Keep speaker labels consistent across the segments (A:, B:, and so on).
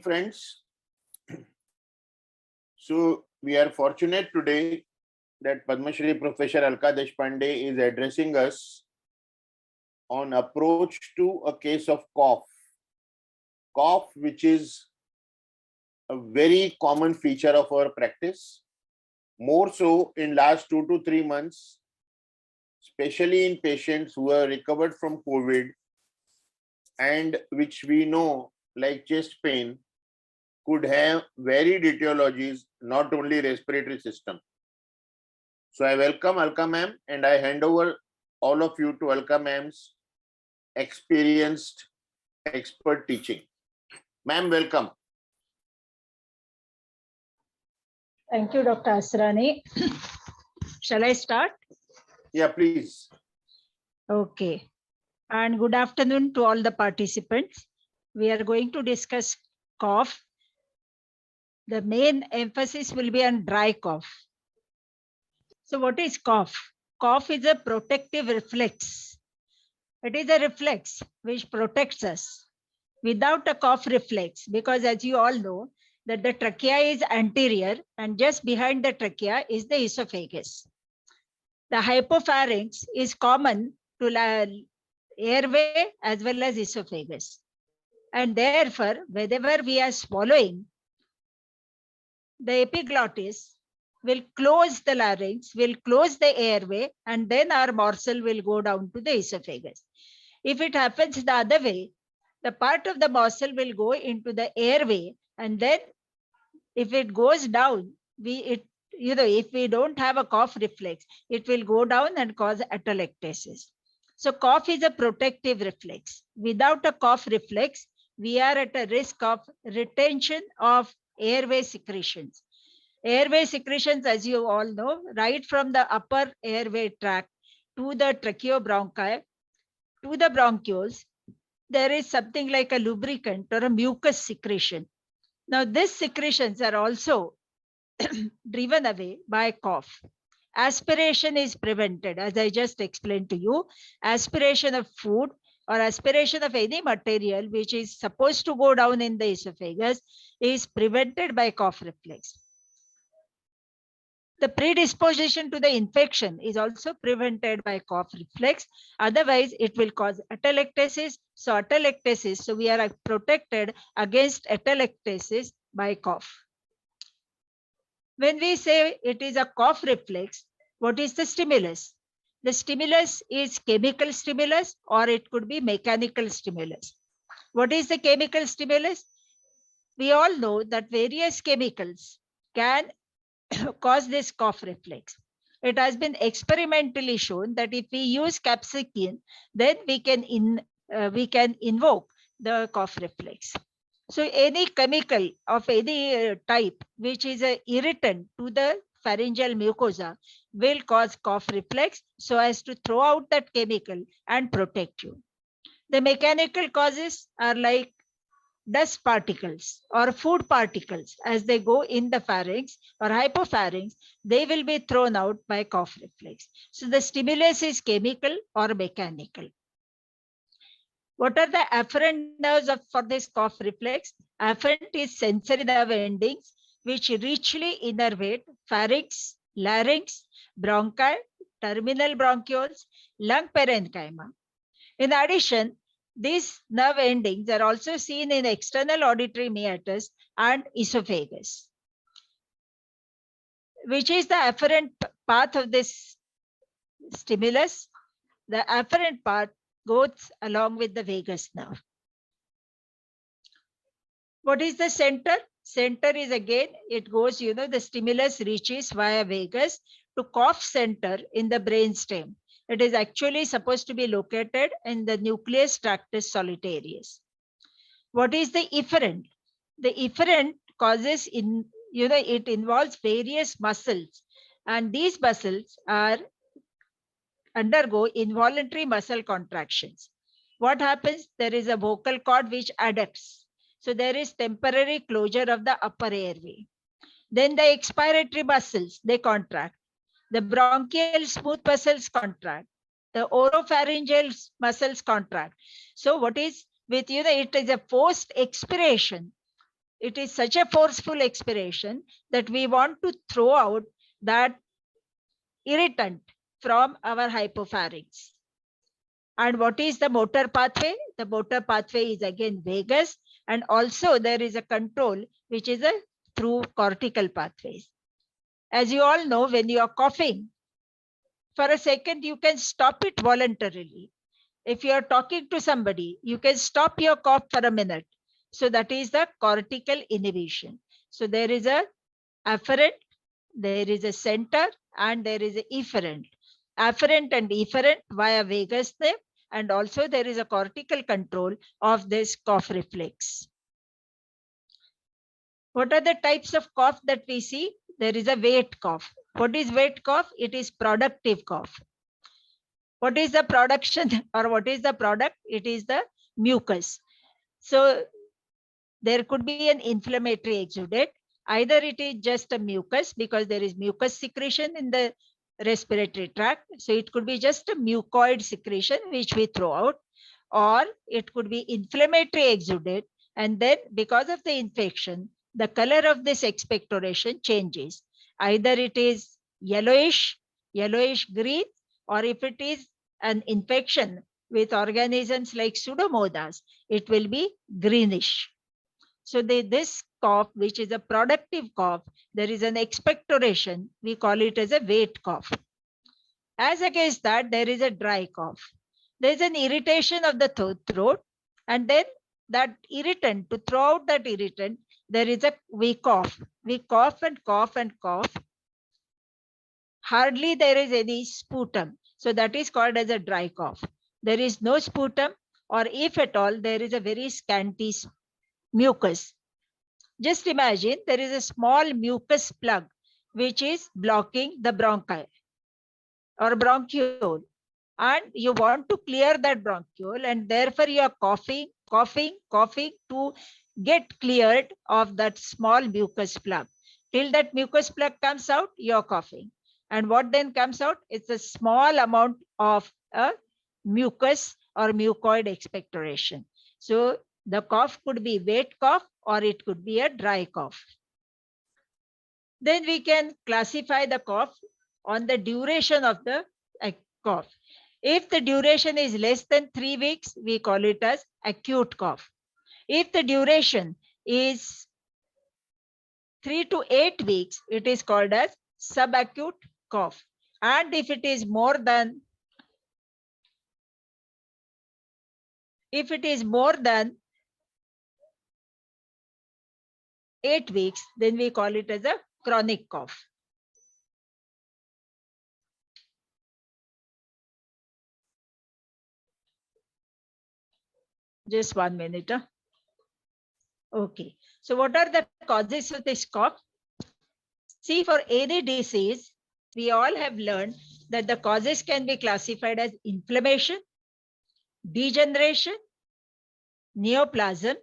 A: friends. So we are fortunate today that Padmashree Professor Alaka Deshpande is addressing us on approach to a case of cough. Cough, which is a very common feature of our practice, more so in last 2 to 3 months, especially in patients who are recovered from COVID and which we know, like chest pain, could have varied etiologies, not only respiratory system. So I welcome Alka ma'am and I hand over all of you to Alka ma'am's experienced expert teaching. Ma'am, welcome.
B: Thank you, Dr. Asrani. Shall I start?
A: Yeah, please.
B: Okay. And good afternoon to all the participants. We are going to discuss cough. The main emphasis will be on dry cough. So what is cough? Cough is a protective reflex. It is a reflex which protects us. Without a cough reflex, because as you all know, that the trachea is anterior and just behind the trachea is the esophagus. The hypopharynx is common to airway as well as esophagus. And therefore, whenever we are swallowing, the epiglottis will close the larynx, will close the airway, and then our morsel will go down to the esophagus. If it happens the other way, the part of the morsel will go into the airway, and then if it goes down, if we don't have a cough reflex, it will go down and cause atelectasis. So cough is a protective reflex. Without a cough reflex, we are at a risk of retention of airway secretions. Airway secretions, as you all know, right from the upper airway tract to the tracheobronchi, to the bronchioles, there is something like a lubricant or a mucus secretion. Now, these secretions are also driven away by cough. Aspiration is prevented, as I just explained to you. Aspiration of food or aspiration of any material which is supposed to go down in the esophagus is prevented by cough reflex. The predisposition to the infection is also prevented by cough reflex. Otherwise, it will cause atelectasis. So we are protected against atelectasis by cough. When we say it is a cough reflex, what is the stimulus? The stimulus is chemical stimulus or it could be mechanical stimulus. What is the chemical stimulus? We all know that various chemicals can cause this cough reflex. It has been experimentally shown that if we use capsaicin, then we can invoke the cough reflex. So any chemical of any type which is an irritant to the pharyngeal mucosa will cause cough reflex so as to throw out that chemical and protect you. The mechanical causes are like dust particles or food particles. As they go in the pharynx or hypopharynx, they will be thrown out by cough reflex. So the stimulus is chemical or mechanical. What are the afferent nerves for this cough reflex? Afferent is sensory nerve endings which richly innervate pharynx, larynx, bronchi, terminal bronchioles, lung parenchyma. In addition, these nerve endings are also seen in external auditory meatus and esophagus. Which is the afferent path of this stimulus? The afferent part goes along with the vagus nerve. What is the center? Center is again, it goes, the stimulus reaches via vagus to cough center in the brainstem. It is actually supposed to be located in the nucleus tractus solitarius. What is the efferent? The efferent causes it involves various muscles, and these muscles undergo involuntary muscle contractions. What happens? There is a vocal cord which adducts. So there is temporary closure of the upper airway. Then the expiratory muscles, they contract. The bronchial smooth muscles contract. The oropharyngeal muscles contract. So what is with, it is a forced expiration It is such a forceful expiration that we want to throw out that irritant from our hypopharynx. And what is the motor pathway? The motor pathway is again vagus, and also there is a control which is through cortical pathways. As you all know, when you are coughing, for a second you can stop it voluntarily. If you are talking to somebody, you can stop your cough for a minute. So that is the cortical inhibition. So there is a afferent, there is a center, and there is a efferent. Afferent and efferent via vagus nerve, and also there is a cortical control of this cough reflex. What are the types of cough that we see? There is a wet cough. What is wet cough? It is productive cough. What is the production or what is the product? It is the mucus. So there could be an inflammatory exudate. Either it is just a mucus because there is mucus secretion in the respiratory tract. So it could be just a mucoid secretion which we throw out, or it could be inflammatory exudate. And then because of the infection, the color of this expectoration changes. Either it is yellowish green, or if it is an infection with organisms like Pseudomonas, it will be greenish. So this cough, which is a productive cough, there is an expectoration. We call it as a wet cough. As against that, there is a dry cough. There is an irritation of the throat, and then that irritant, to throw out that irritant, there is we cough. We cough and cough and cough. Hardly there is any sputum. So that is called as a dry cough. There is no sputum, or if at all, there is a very scanty mucus. Just imagine there is a small mucus plug which is blocking the bronchi or bronchiole, and you want to clear that bronchiole, and therefore you are coughing to get cleared of that small mucus plug. Till that mucus plug comes out, you are coughing. And what then comes out? It's a small amount of a mucus or mucoid expectoration. So the cough could be wet cough or it could be a dry cough. Then we can classify the cough on the duration of the cough. If the duration is less than 3 weeks, we call it as acute cough. If the duration is 3 to 8 weeks, it is called as subacute cough. And if it is more than 8 weeks, then we call it as a chronic cough. Just 1 minute. Okay. So what are the causes of this cough? See, for any disease, we all have learned that the causes can be classified as inflammation, degeneration, neoplasm,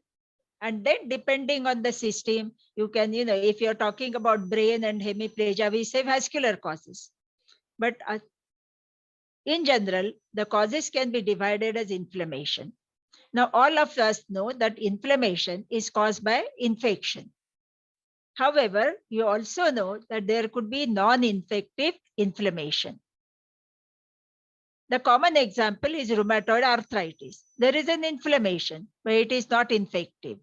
B: and then depending on the system, you can, if you're talking about brain and hemiplegia, we say vascular causes. But in general, the causes can be divided as inflammation. Now, all of us know that inflammation is caused by infection. However, you also know that there could be non-infective inflammation. The common example is rheumatoid arthritis. There is an inflammation, but it is not infective.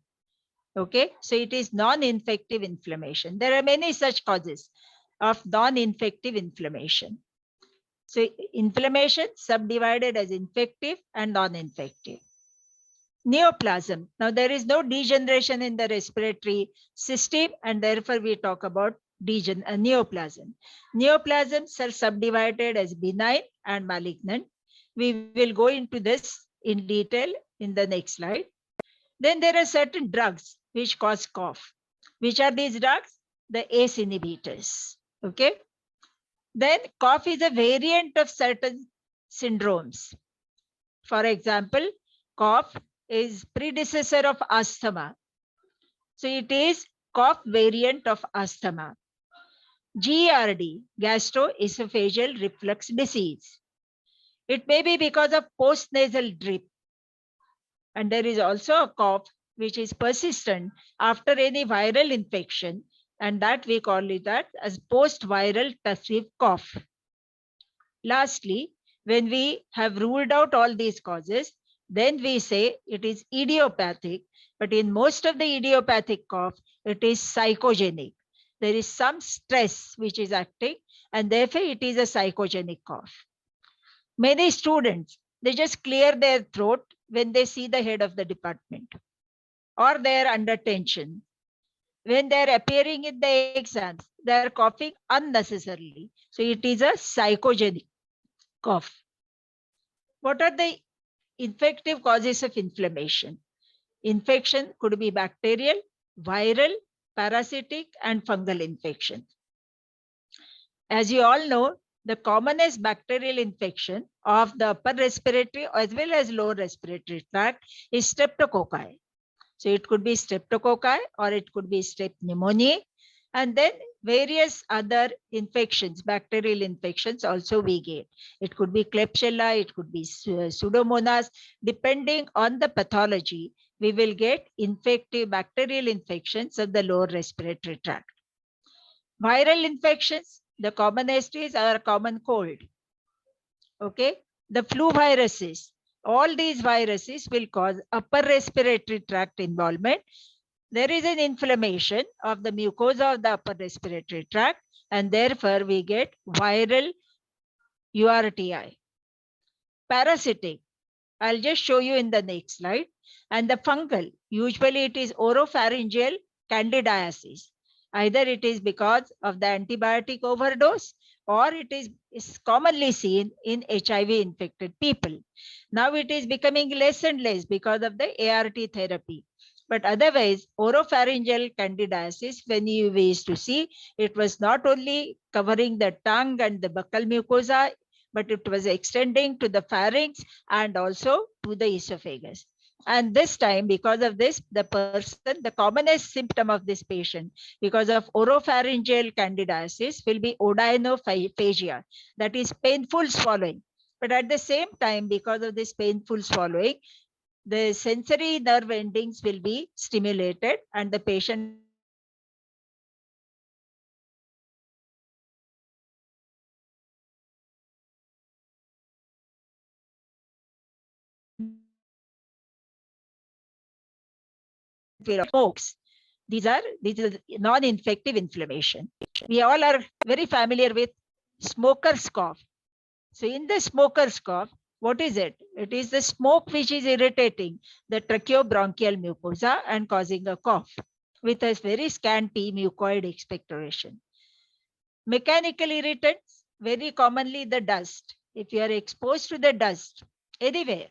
B: Okay, so it is non-infective inflammation. There are many such causes of non-infective inflammation. So inflammation subdivided as infective and non-infective. Neoplasm. Now there is no degeneration in the respiratory system, and therefore we talk about neoplasm. Neoplasms are subdivided as benign and malignant. We will go into this in detail in the next slide. Then there are certain drugs which cause cough. Which are these drugs? The ACE inhibitors. Okay. Then cough is a variant of certain syndromes. For example, cough is predecessor of asthma. So it is cough variant of asthma. GERD, gastroesophageal reflux disease. It may be because of postnasal drip. And there is also a cough which is persistent after any viral infection, and that we call it that as post-viral tussive cough. Lastly, when we have ruled out all these causes, then we say it is idiopathic, but in most of the idiopathic cough, it is psychogenic. There is some stress which is acting, and therefore it is a psychogenic cough. Many students, they just clear their throat when they see the head of the department, or they are under tension. When they are appearing in the exams, they are coughing unnecessarily. So it is a psychogenic cough. What are the infective causes of inflammation? Infection could be bacterial, viral, parasitic, and fungal infection. As you all know, the commonest bacterial infection of the upper respiratory as well as lower respiratory tract is streptococci. So it could be streptococci or it could be strep pneumoniae. And then various other infections, bacterial infections also we get. It could be Klebsiella, it could be Pseudomonas. Depending on the pathology, we will get infective bacterial infections of the lower respiratory tract. Viral infections, the commonest is our common cold. Okay, the flu viruses, all these viruses will cause upper respiratory tract involvement. There is an inflammation of the mucosa of the upper respiratory tract, and therefore we get viral URTI. Parasitic, I'll just show you in the next slide. And the fungal, usually it is oropharyngeal candidiasis. Either it is because of the antibiotic overdose or it is commonly seen in HIV infected people. Now it is becoming less and less because of the ART therapy. But otherwise, oropharyngeal candidiasis, when we used to see, it was not only covering the tongue and the buccal mucosa, but it was extending to the pharynx and also to the esophagus. And this time, because of this, the commonest symptom of this patient, because of oropharyngeal candidiasis, will be odynophagia, that is painful swallowing. But at the same time, because of this painful swallowing, the sensory nerve endings will be stimulated and the patient smokes. These are non-infective inflammation. We all are very familiar with smoker's cough. So in the smoker's cough, what is it? It is the smoke which is irritating the tracheobronchial mucosa and causing a cough with a very scanty mucoid expectoration. Mechanical irritants, very commonly the dust. If you are exposed to the dust anywhere,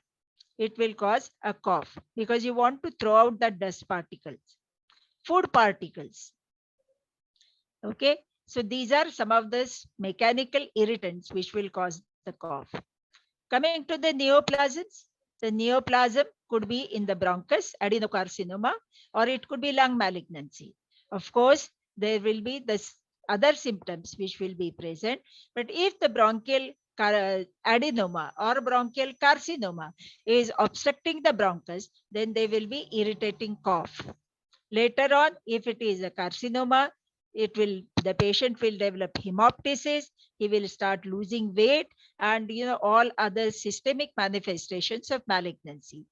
B: it will cause a cough because you want to throw out the dust particles. Food particles. Okay, so these are some of the mechanical irritants which will cause the cough. Coming to the neoplasms, the neoplasm could be in the bronchus, adenocarcinoma, or it could be lung malignancy. Of course, there will be this other symptoms which will be present, but if the bronchial adenoma or bronchial carcinoma is obstructing the bronchus, then there will be irritating cough. Later on, if it is a carcinoma, the patient will develop hemoptysis, he will start losing weight, and all other systemic manifestations of malignancy.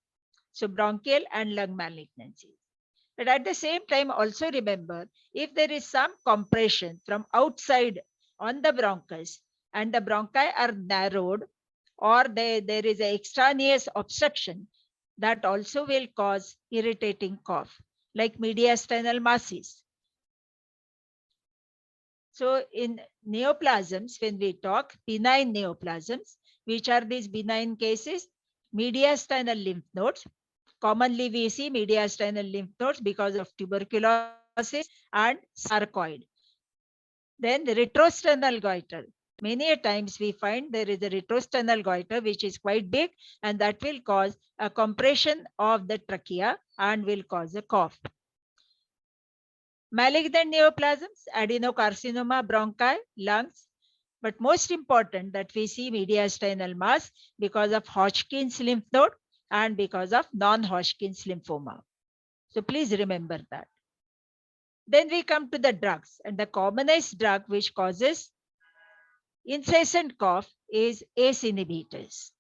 B: So bronchial and lung malignancy. But at the same time, also remember, if there is some compression from outside on the bronchus and the bronchi are narrowed, or there is an extraneous obstruction, that also will cause irritating cough, like mediastinal masses. So in neoplasms, when we talk benign neoplasms, which are these benign cases? Mediastinal lymph nodes. Commonly we see mediastinal lymph nodes because of tuberculosis and sarcoid. Then the retrosternal goiter. Many a times we find there is a retrosternal goiter which is quite big, and that will cause a compression of the trachea and will cause a cough. Malignant neoplasms, adenocarcinoma, bronchi, lungs. But most important that we see mediastinal mass because of Hodgkin's lymph node and because of non-Hodgkin's lymphoma. So please remember that. Then we come to the drugs, and the commonest drug which causes incessant cough is ACE inhibitors.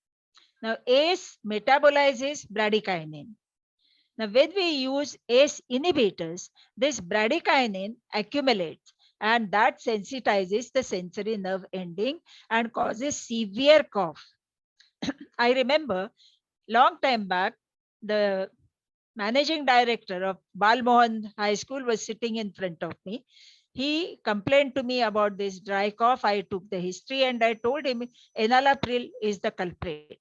B: Now, ACE metabolizes bradykinin. Now, when we use ACE inhibitors, this bradykinin accumulates and that sensitizes the sensory nerve ending and causes severe cough. I remember long time back, the managing director of Balmohan High School was sitting in front of me. He complained to me about this dry cough. I took the history and I told him enalapril is the culprit.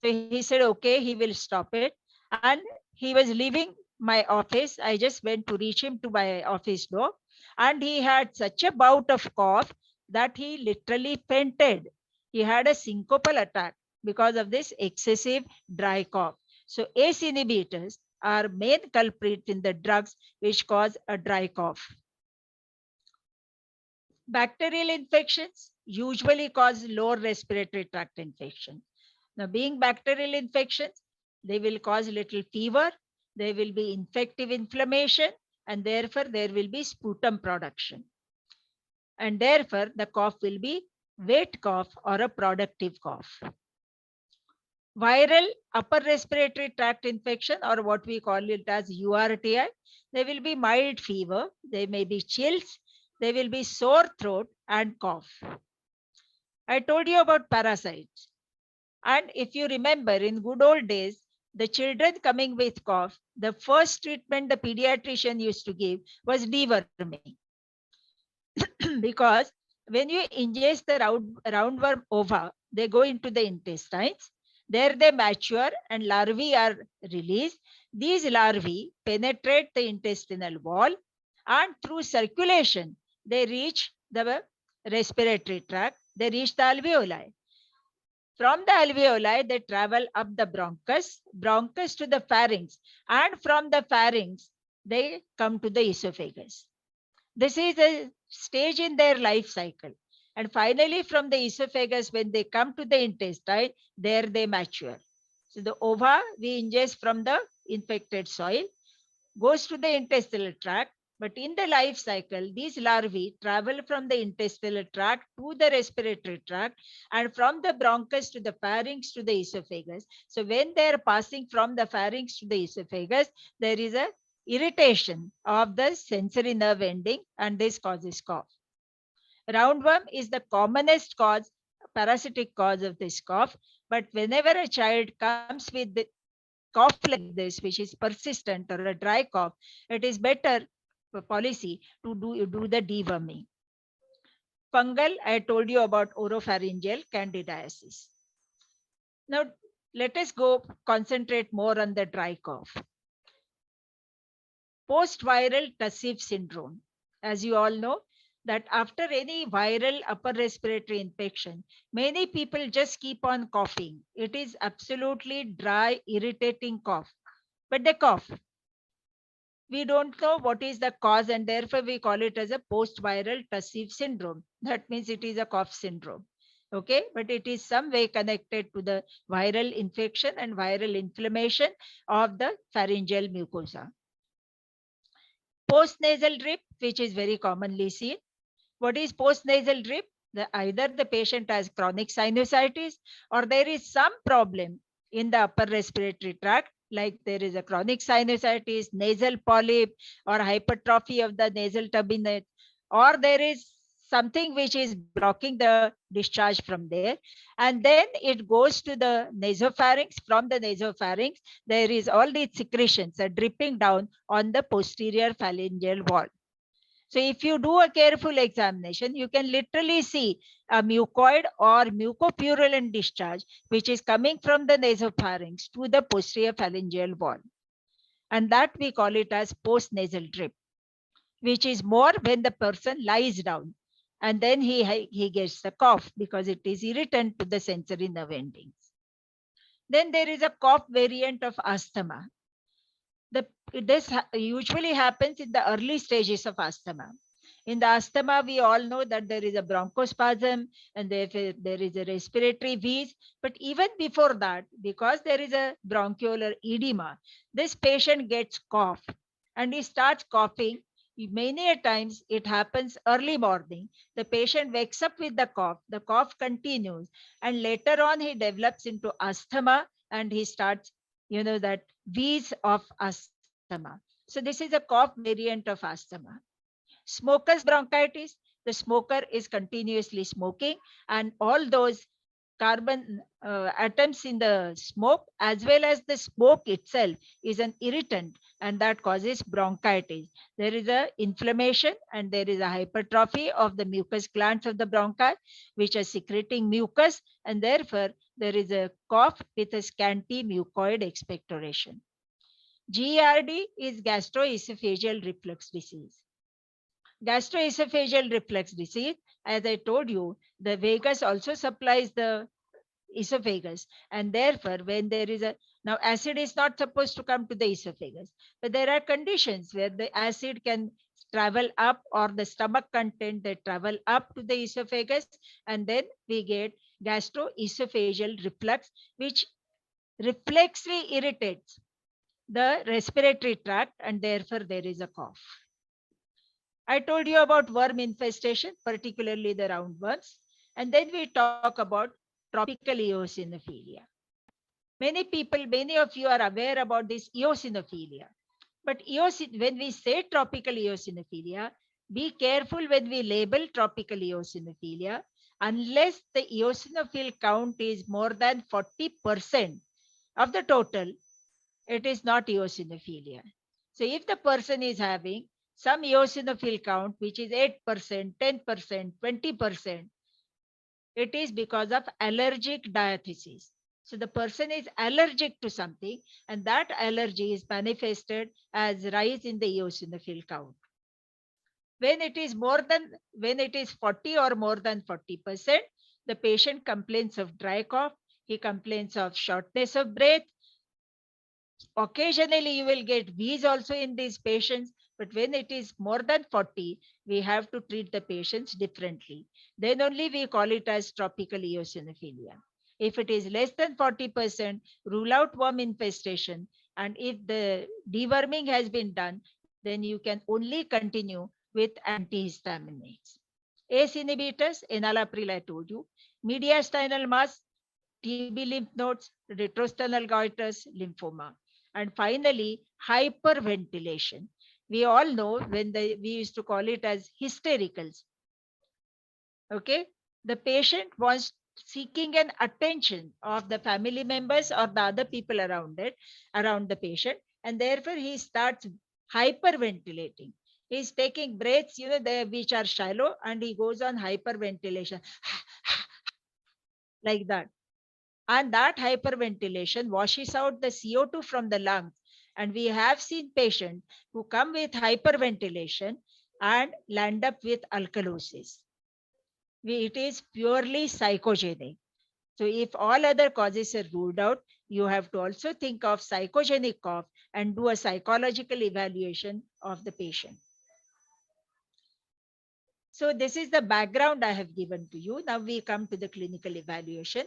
B: So he said, okay, he will stop it. And he was leaving my office. I just went to reach him to my office door. And he had such a bout of cough that he literally fainted. He had a syncopal attack because of this excessive dry cough. So ACE inhibitors are main culprit in the drugs which cause a dry cough. Bacterial infections usually cause lower respiratory tract infection. Now, being bacterial infections, they will cause little fever, there will be infective inflammation, and therefore there will be sputum production. And therefore, the cough will be wet cough or a productive cough. Viral upper respiratory tract infection, or what we call it as URTI, there will be mild fever, there may be chills, there will be sore throat and cough. I told you about parasites. And if you remember, in good old days, the children coming with cough, the first treatment the pediatrician used to give was deworming. Because when you ingest the roundworm ova, they go into the intestines. There they mature and larvae are released. These larvae penetrate the intestinal wall and through circulation, they reach the respiratory tract, they reach the alveoli. From the alveoli, they travel up the bronchus to the pharynx, and from the pharynx, they come to the esophagus. This is a stage in their life cycle. And finally, from the esophagus, when they come to the intestine, there they mature. So the ova we ingest from the infected soil, goes to the intestinal tract. But in the life cycle, these larvae travel from the intestinal tract to the respiratory tract and from the bronchus to the pharynx to the esophagus. So when they are passing from the pharynx to the esophagus, there is a irritation of the sensory nerve ending and this causes cough. Roundworm is the commonest cause, parasitic cause of this cough. But whenever a child comes with the cough like this, which is persistent or a dry cough, it is better policy to do the deworming. Fungal, I told you about oropharyngeal candidiasis. Now, let us go concentrate more on the dry cough. Post-viral tussive syndrome. As you all know, that after any viral upper respiratory infection, many people just keep on coughing. It is absolutely dry, irritating cough, but they cough. We don't know what is the cause, and therefore we call it as a post-viral tussive syndrome. That means it is a cough syndrome. Okay, but it is some way connected to the viral infection and viral inflammation of the pharyngeal mucosa. Post-nasal drip, which is very commonly seen. What is post-nasal drip? Either the patient has chronic sinusitis or there is some problem in the upper respiratory tract, like there is a chronic sinusitis, nasal polyp, or hypertrophy of the nasal turbinate, or there is something which is blocking the discharge from there. And then it goes to the nasopharynx. From the nasopharynx, there is all these secretions are dripping down on the posterior pharyngeal wall. So if you do a careful examination, you can literally see a mucoid or mucopurulent discharge, which is coming from the nasopharynx to the posterior pharyngeal wall. And that we call it as post-nasal drip, which is more when the person lies down. And then he gets the cough because it is irritant to the sensory nerve endings. Then there is a cough variant of asthma. This usually happens in the early stages of asthma. In the asthma, we all know that there is a bronchospasm and there is a respiratory wheeze. But even before that, because there is a bronchial edema, this patient gets cough and he starts coughing. Many a times it happens early morning. The patient wakes up with the cough continues, and later on he develops into asthma and he starts, that wheeze of asthma. So this is a cough variant of asthma. Smoker's bronchitis, the smoker is continuously smoking, and all those carbon atoms in the smoke, as well as the smoke itself, is an irritant, and that causes bronchitis. There is a inflammation and there is a hypertrophy of the mucus glands of the bronchi, which are secreting mucus, and therefore there is a cough with a scanty mucoid expectoration. GERD is gastroesophageal reflux disease. Gastroesophageal reflux disease, as I told you, the vagus also supplies the esophagus, and therefore when there is a, now acid is not supposed to come to the esophagus, but there are conditions where the acid can travel up, or the stomach content they travel up to the esophagus, and then we get gastroesophageal reflux, which reflexly irritates the respiratory tract, and therefore there is a cough. I told you about worm infestation, particularly the roundworms. And then we talk about tropical eosinophilia. Many of you are aware about this eosinophilia. But when we say tropical eosinophilia, be careful when we label tropical eosinophilia. Unless the eosinophil count is more than 40% of the total, it is not eosinophilia. So if the person is having some eosinophil count, which is 8%, 10%, 20%, it is because of allergic diathesis. So the person is allergic to something, and that allergy is manifested as rise in the eosinophil count. When it is 40 or more than 40%, the patient complains of dry cough, he complains of shortness of breath. Occasionally, you will get wheeze also in these patients, but when it is more than 40, we have to treat the patients differently. Then only we call it as tropical eosinophilia. If it is less than 40%, rule out worm infestation. And if the deworming has been done, then you can only continue with antihistaminics. ACE inhibitors, enalapril I told you, mediastinal mass, TB lymph nodes, retrosternal goiters, lymphoma. And finally, hyperventilation. We all know we used to call it as hystericals. Okay, the patient was seeking an attention of the family members or the other people around the patient, and therefore he starts hyperventilating. He's taking breaths, which are shallow, and he goes on hyperventilation like that. And that hyperventilation washes out the CO2 from the lungs. And we have seen patients who come with hyperventilation and land up with alkalosis. It is purely psychogenic. So if all other causes are ruled out, you have to also think of psychogenic cough and do a psychological evaluation of the patient. So this is the background I have given to you. Now we come to the clinical evaluation.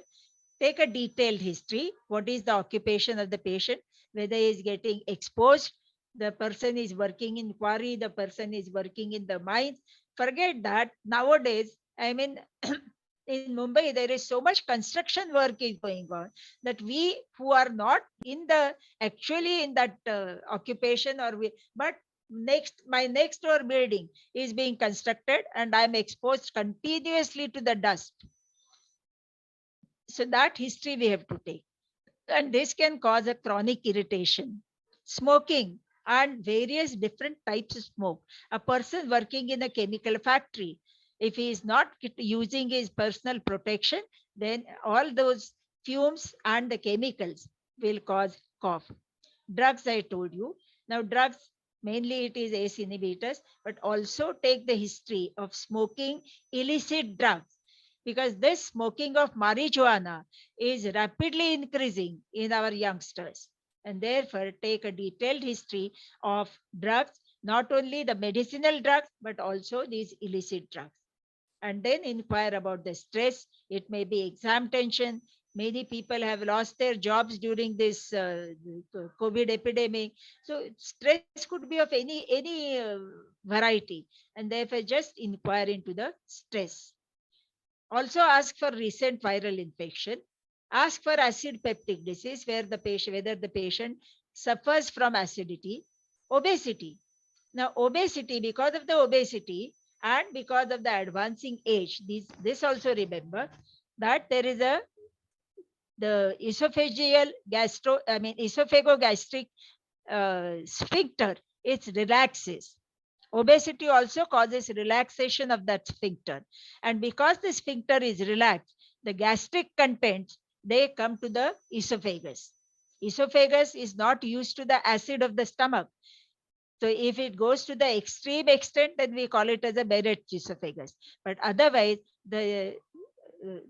B: Take a detailed history. What is the occupation of the patient? Whether he is getting exposed, the person is working in quarry, the person is working in the mines. Forget that. Nowadays, I mean, in Mumbai, there is so much construction work is going on that we who are not actually in that occupation, but my next door building is being constructed and I'm exposed continuously to the dust. So that history we have to take. And this can cause a chronic irritation. Smoking and various different types of smoke. A person working in a chemical factory, if he is not using his personal protection, then all those fumes and the chemicals will cause cough. Drugs, I told you. Now drugs, mainly it is ACE inhibitors, but also take the history of smoking illicit drugs, because this smoking of marijuana is rapidly increasing in our youngsters. And therefore, take a detailed history of drugs not only the medicinal drugs, but also these illicit drugs. And then inquire about the stress. It may be exam tension. Many people have lost their jobs during this COVID epidemic. So stress could be of any variety, and therefore just inquire into the stress. Also ask for recent viral infection. Ask for acid peptic disease, whether the patient suffers from acidity, obesity. Now, obesity, because of the obesity and because of the advancing age, this also remember that there is the esophagogastric sphincter, it relaxes. Obesity also causes relaxation of that sphincter. And because the sphincter is relaxed, the gastric contents, they come to the esophagus. Esophagus is not used to the acid of the stomach. So if it goes to the extreme extent, then we call it as a Barrett's esophagus. But otherwise, there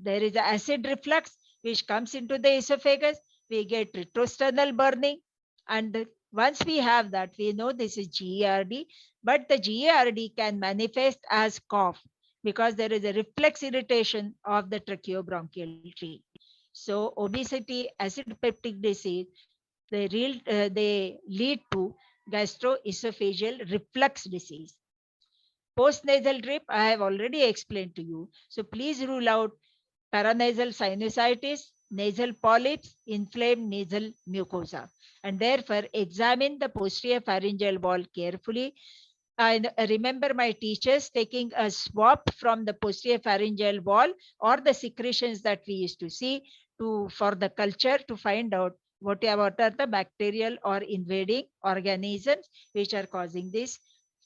B: is acid reflux which comes into the esophagus. We get retrosternal burning, and once we have that, we know this is GERD. But the GERD can manifest as cough because there is a reflex irritation of the tracheobronchial tree. So obesity, acid peptic disease, they lead to gastroesophageal reflux disease. Post-nasal drip, I have already explained to you. So please rule out paranasal sinusitis, nasal polyps, inflamed nasal mucosa. And therefore, examine the posterior pharyngeal wall carefully. And remember my teachers taking a swab from the posterior pharyngeal wall or the secretions that we used to see for the culture to find out what are the bacterial or invading organisms which are causing this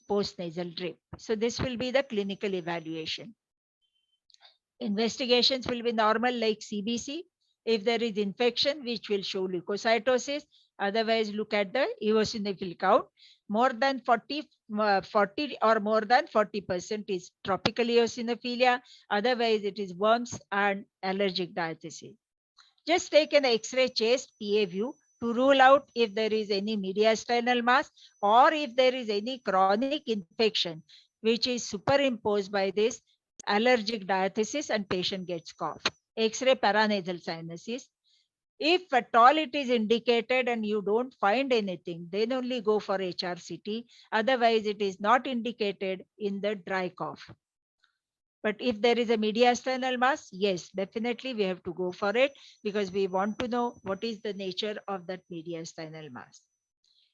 B: post-nasal drip. So this will be the clinical evaluation. Investigations will be normal like CBC. If there is infection, which will show leukocytosis, otherwise look at the eosinophil count. More than 40 or more than 40% is tropical eosinophilia. Otherwise, it is worms and allergic diathesis. Just take an X-ray chest PA view to rule out if there is any mediastinal mass or if there is any chronic infection which is superimposed by this allergic diathesis and patient gets cough. X-ray paranasal sinuses. If at all it is indicated and you don't find anything, then only go for HRCT. Otherwise, it is not indicated in the dry cough. But if there is a mediastinal mass, yes, definitely we have to go for it because we want to know what is the nature of that mediastinal mass.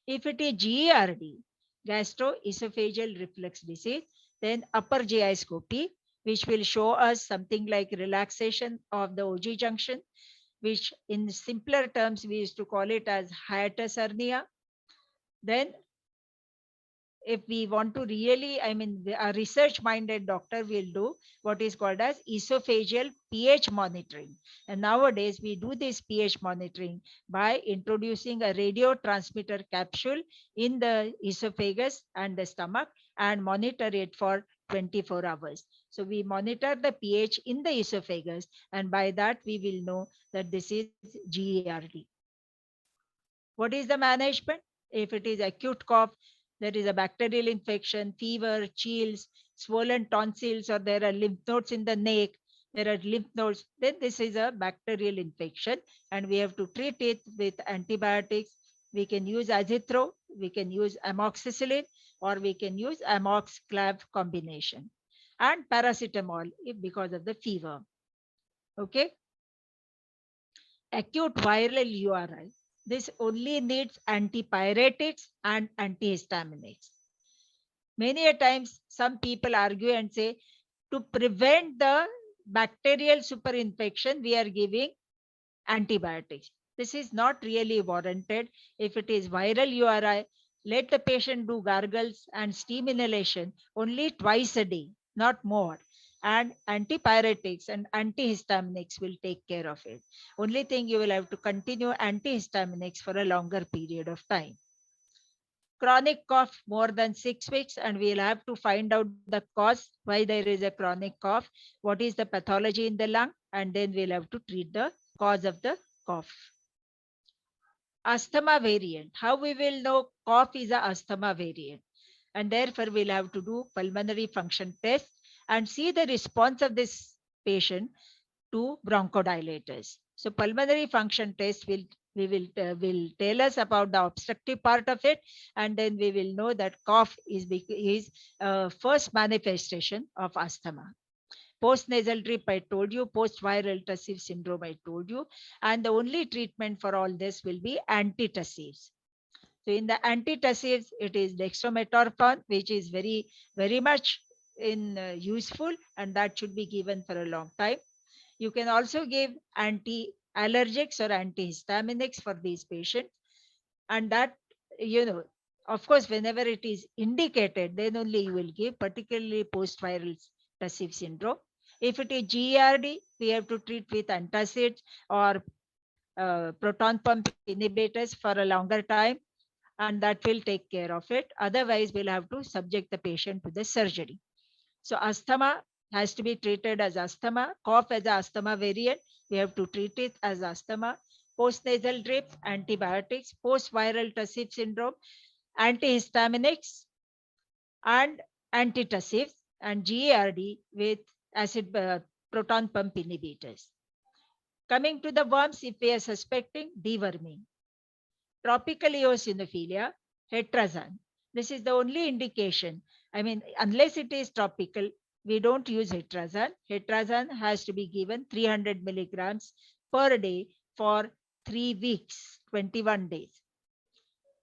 B: If it is GERD, gastroesophageal reflux disease, then upper GI scopy, which will show us something like relaxation of the OG junction, which in simpler terms we used to call it as hiatus hernia. Then if we want to really, a research minded doctor will do what is called as esophageal pH monitoring. And nowadays we do this pH monitoring by introducing a radio transmitter capsule in the esophagus and the stomach and monitor it for 24 hours. So we monitor the pH in the esophagus, and by that we will know that this is GERD. What is the management? If it is acute cough, there is a bacterial infection, fever, chills, swollen tonsils, or there are lymph nodes in the neck, there are lymph nodes, then this is a bacterial infection and we have to treat it with antibiotics. We can use azithro, we can use amoxicillin, or we can use amox-clav combination, and paracetamol because of the fever. Okay. Acute viral URI. This only needs antipyretics and antihistaminics. Many a times, some people argue and say, to prevent the bacterial superinfection, we are giving antibiotics. This is not really warranted. If it is viral URI, let the patient do gargles and steam inhalation only twice a day, not more. And antipyretics and antihistaminics will take care of it. Only thing, you will have to continue antihistaminics for a longer period of time. Chronic cough more than 6 weeks, and we'll have to find out the cause, why there is a chronic cough, what is the pathology in the lung, and then we'll have to treat the cause of the cough. Asthma variant. How we will know cough is a asthma variant? And therefore, we'll have to do pulmonary function test and see the response of this patient to bronchodilators. So pulmonary function test will tell us about the obstructive part of it, and then we will know that cough is first manifestation of asthma. Post-nasal drip, I told you. Post-viral tussive syndrome, I told you. And the only treatment for all this will be antitussives. So in the antitussives, it is dextromethorphan, which is very much useful, and that should be given for a long time. You can also give anti-allergics or antihistaminics for these patients, and that, you know, of course, whenever it is indicated, then only you will give, particularly post-viral tussive syndrome. If it is GERD, we have to treat with antacids or proton pump inhibitors for a longer time, and that will take care of it. Otherwise, we'll have to subject the patient to the surgery. So asthma has to be treated as asthma. Cough as asthma variant, we have to treat it as asthma. Post-nasal drip, antibiotics. Post-viral tussive syndrome, antihistaminics and antitussives, and GERD with acid proton pump inhibitors. Coming to the worms, if we are suspecting, deworming. Tropical eosinophilia, hetrazan. This is the only indication. I mean, unless it is tropical, we don't use hetrazan. Hetrazan has to be given 300 milligrams per day for 3 weeks, 21 days.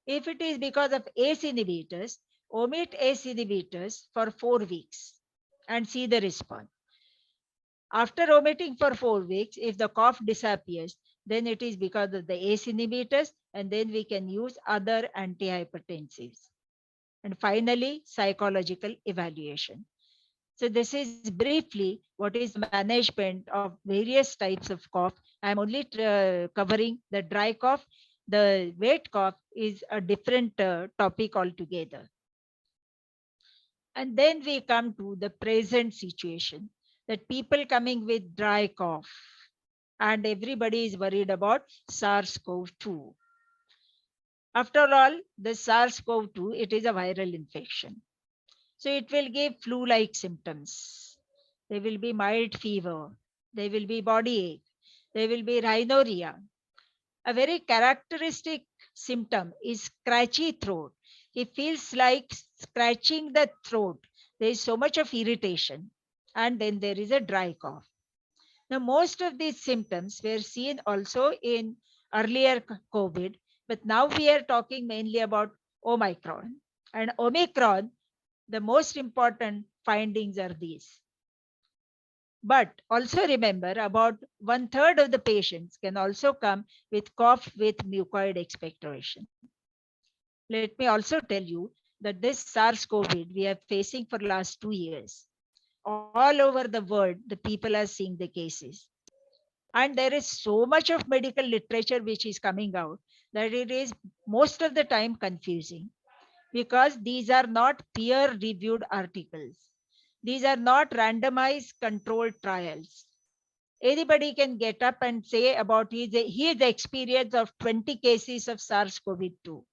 B: If it is because of ACE inhibitors, omit ACE inhibitors for 4 weeks and see the response. After omitting for 4 weeks, if the cough disappears, then it is because of the ACE inhibitors, and then we can use other antihypertensives. And finally, psychological evaluation. So this is briefly what is the management of various types of cough. I'm only covering the dry cough. The wet cough is a different topic altogether. And then we come to the present situation, that people coming with dry cough, and everybody is worried about SARS-CoV-2. After all, the SARS-CoV-2, it is a viral infection. So it will give flu-like symptoms. There will be mild fever. There will be body ache. There will be rhinorrhea. A very characteristic symptom is scratchy throat. He feels like scratching the throat. There is so much of irritation. And then there is a dry cough. Now, most of these symptoms were seen also in earlier COVID, but now we are talking mainly about Omicron. And Omicron, the most important findings are these. But also remember, about 1/3 of the patients can also come with cough with mucoid expectoration. Let me also tell you that this SARS-CoV we are facing for last 2 years. All over the world, the people are seeing the cases. And there is so much of medical literature which is coming out that it is most of the time confusing, because these are not peer-reviewed articles. These are not randomized controlled trials. Anybody can get up and say about his experience of 20 cases of SARS-CoV-2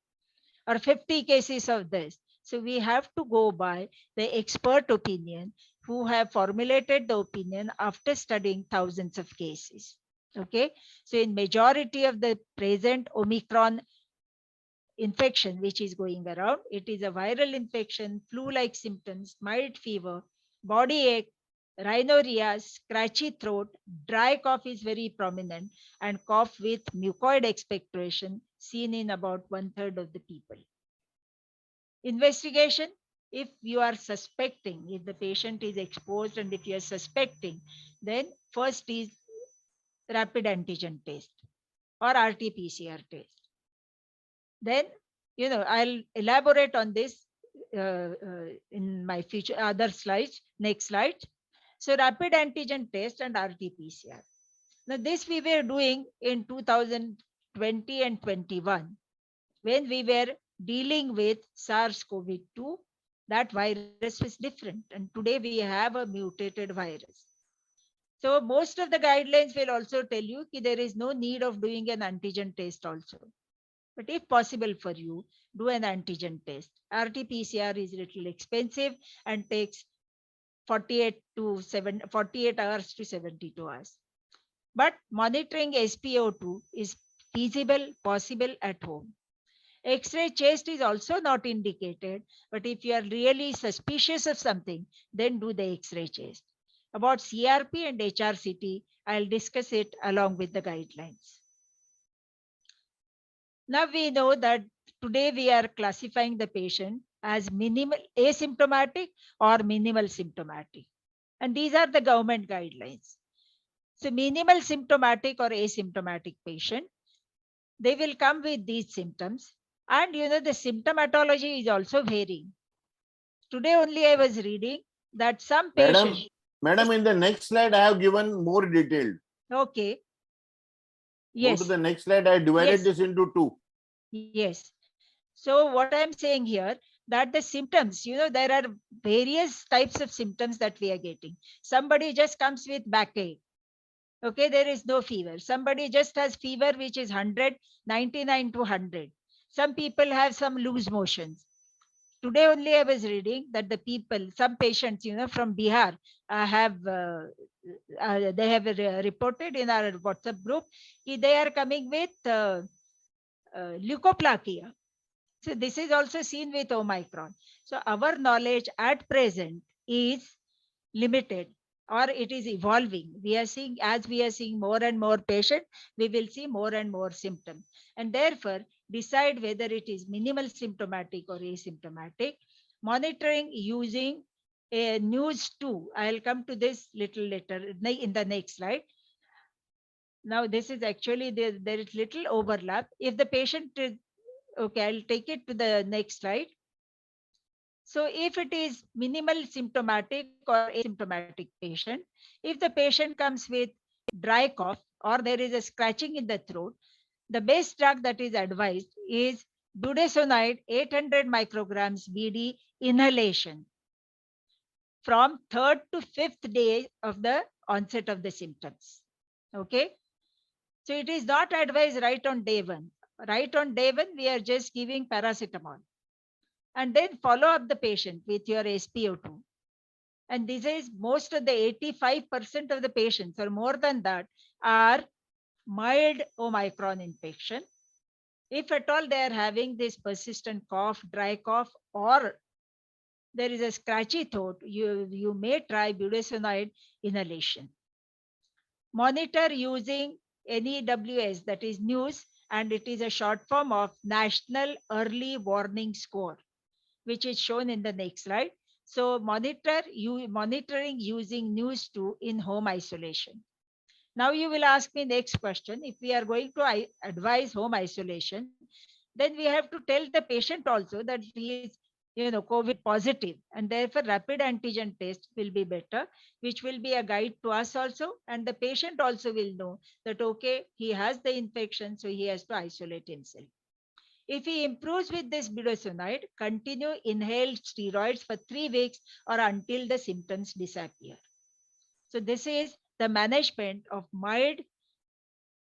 B: or 50 cases of this. So we have to go by the expert opinion who have formulated the opinion after studying thousands of cases. Okay, so in majority of the present Omicron infection which is going around, it is a viral infection, flu-like symptoms, mild fever, body ache, rhinorrhea, scratchy throat, dry cough is very prominent, and cough with mucoid expectoration seen in about 1/3 of the people. Investigation, if you are suspecting, if the patient is exposed and if you are suspecting, then first is rapid antigen test or RT-PCR test. Then, I'll elaborate on this in my future other slides, next slide. So rapid antigen test and RT-PCR. Now this we were doing in 2020 and 21 when we were dealing with SARS-CoV-2. That virus was different, and today we have a mutated virus. So most of the guidelines will also tell you that there is no need of doing an antigen test also. But if possible for you, do an antigen test. RT-PCR is little expensive and takes 48 hours to 72 hours. But monitoring SpO2 is feasible, possible at home. X-ray chest is also not indicated, but if you are really suspicious of something, then do the X-ray chest. About CRP and HRCT, I'll discuss it along with the guidelines. Now we know that today we are classifying the patient as minimal asymptomatic or minimal symptomatic. And these are the government guidelines. So minimal symptomatic or asymptomatic patient, they will come with these symptoms. And the symptomatology is also varying. Today only I was reading that some patients.
A: Madam, in the next slide, I have given more detailed.
B: Okay.
A: Yes. Go to the next slide. I divided this into two.
B: Yes. So what I'm saying here, that the symptoms, there are various types of symptoms that we are getting. Somebody just comes with backache. Okay, there is no fever. Somebody just has fever which is 100, 99 to 100. Some people have some loose motions. Today only I was reading that some patients, from Bihar they have reported in our WhatsApp group, they are coming with leukoplakia. So this is also seen with Omicron. So our knowledge at present is limited, or it is evolving. As we are seeing more and more patients, we will see more and more symptoms. And therefore, decide whether it is minimal symptomatic or asymptomatic. Monitoring using a news 2. I'll come to this little later in the next slide. Now, this is actually, there is little overlap. If the patient is, okay, I'll take it to the next slide. So if it is minimal symptomatic or asymptomatic patient, if the patient comes with dry cough or there is a scratching in the throat, the best drug that is advised is budesonide 800 micrograms BD inhalation from 3rd to 5th day of the onset of the symptoms. Okay. So it is not advised right on day 1. Right on day 1, we are just giving paracetamol. And then follow up the patient with your SpO2. And this is most of the 85% of the patients or more than that are mild Omicron infection. If at all they are having this persistent cough, dry cough, or there is a scratchy throat, you may try budesonide inhalation. Monitor using NEWS, that is news, and it is a short form of National Early Warning Score, which is shown in the next slide. So monitoring using news 2 in home isolation. Now you will ask me next question. If we are going to advise home isolation, then we have to tell the patient also that he is COVID positive, and therefore rapid antigen test will be better, which will be a guide to us also, and the patient also will know that okay, he has the infection, so he has to isolate himself. If he improves with this budesonide, continue inhaled steroids for 3 weeks or until the symptoms disappear. So this is the management of mild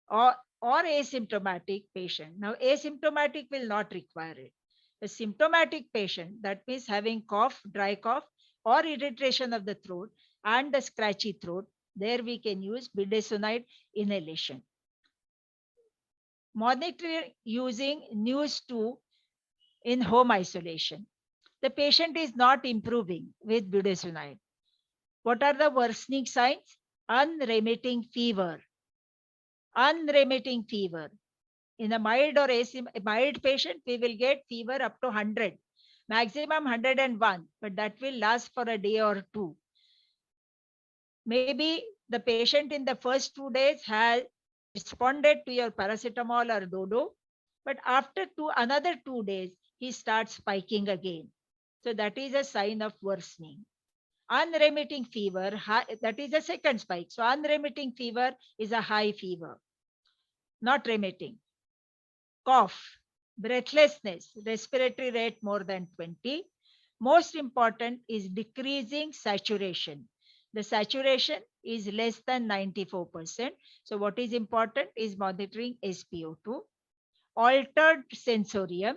B: or asymptomatic patient. Now, asymptomatic will not require it. A symptomatic patient, that means having cough, dry cough, or irritation of the throat and the scratchy throat, there we can use budesonide inhalation. Monitor using news 2 in home isolation. The patient is not improving with budesonide. What are the worsening signs? Unremitting fever. Unremitting fever. In a mild or mild patient, we will get fever up to 100, maximum 101, but that will last for a day or 2. Maybe the patient in the first 2 days has responded to your paracetamol or dodo, but after another 2 days, he starts spiking again. So that is a sign of worsening. Unremitting fever, that is a second spike. So unremitting fever is a high fever, not remitting. Cough, breathlessness, respiratory rate more than 20. Most important is decreasing saturation. The saturation is less than 94%. So what is important is monitoring SpO2. altered sensorium.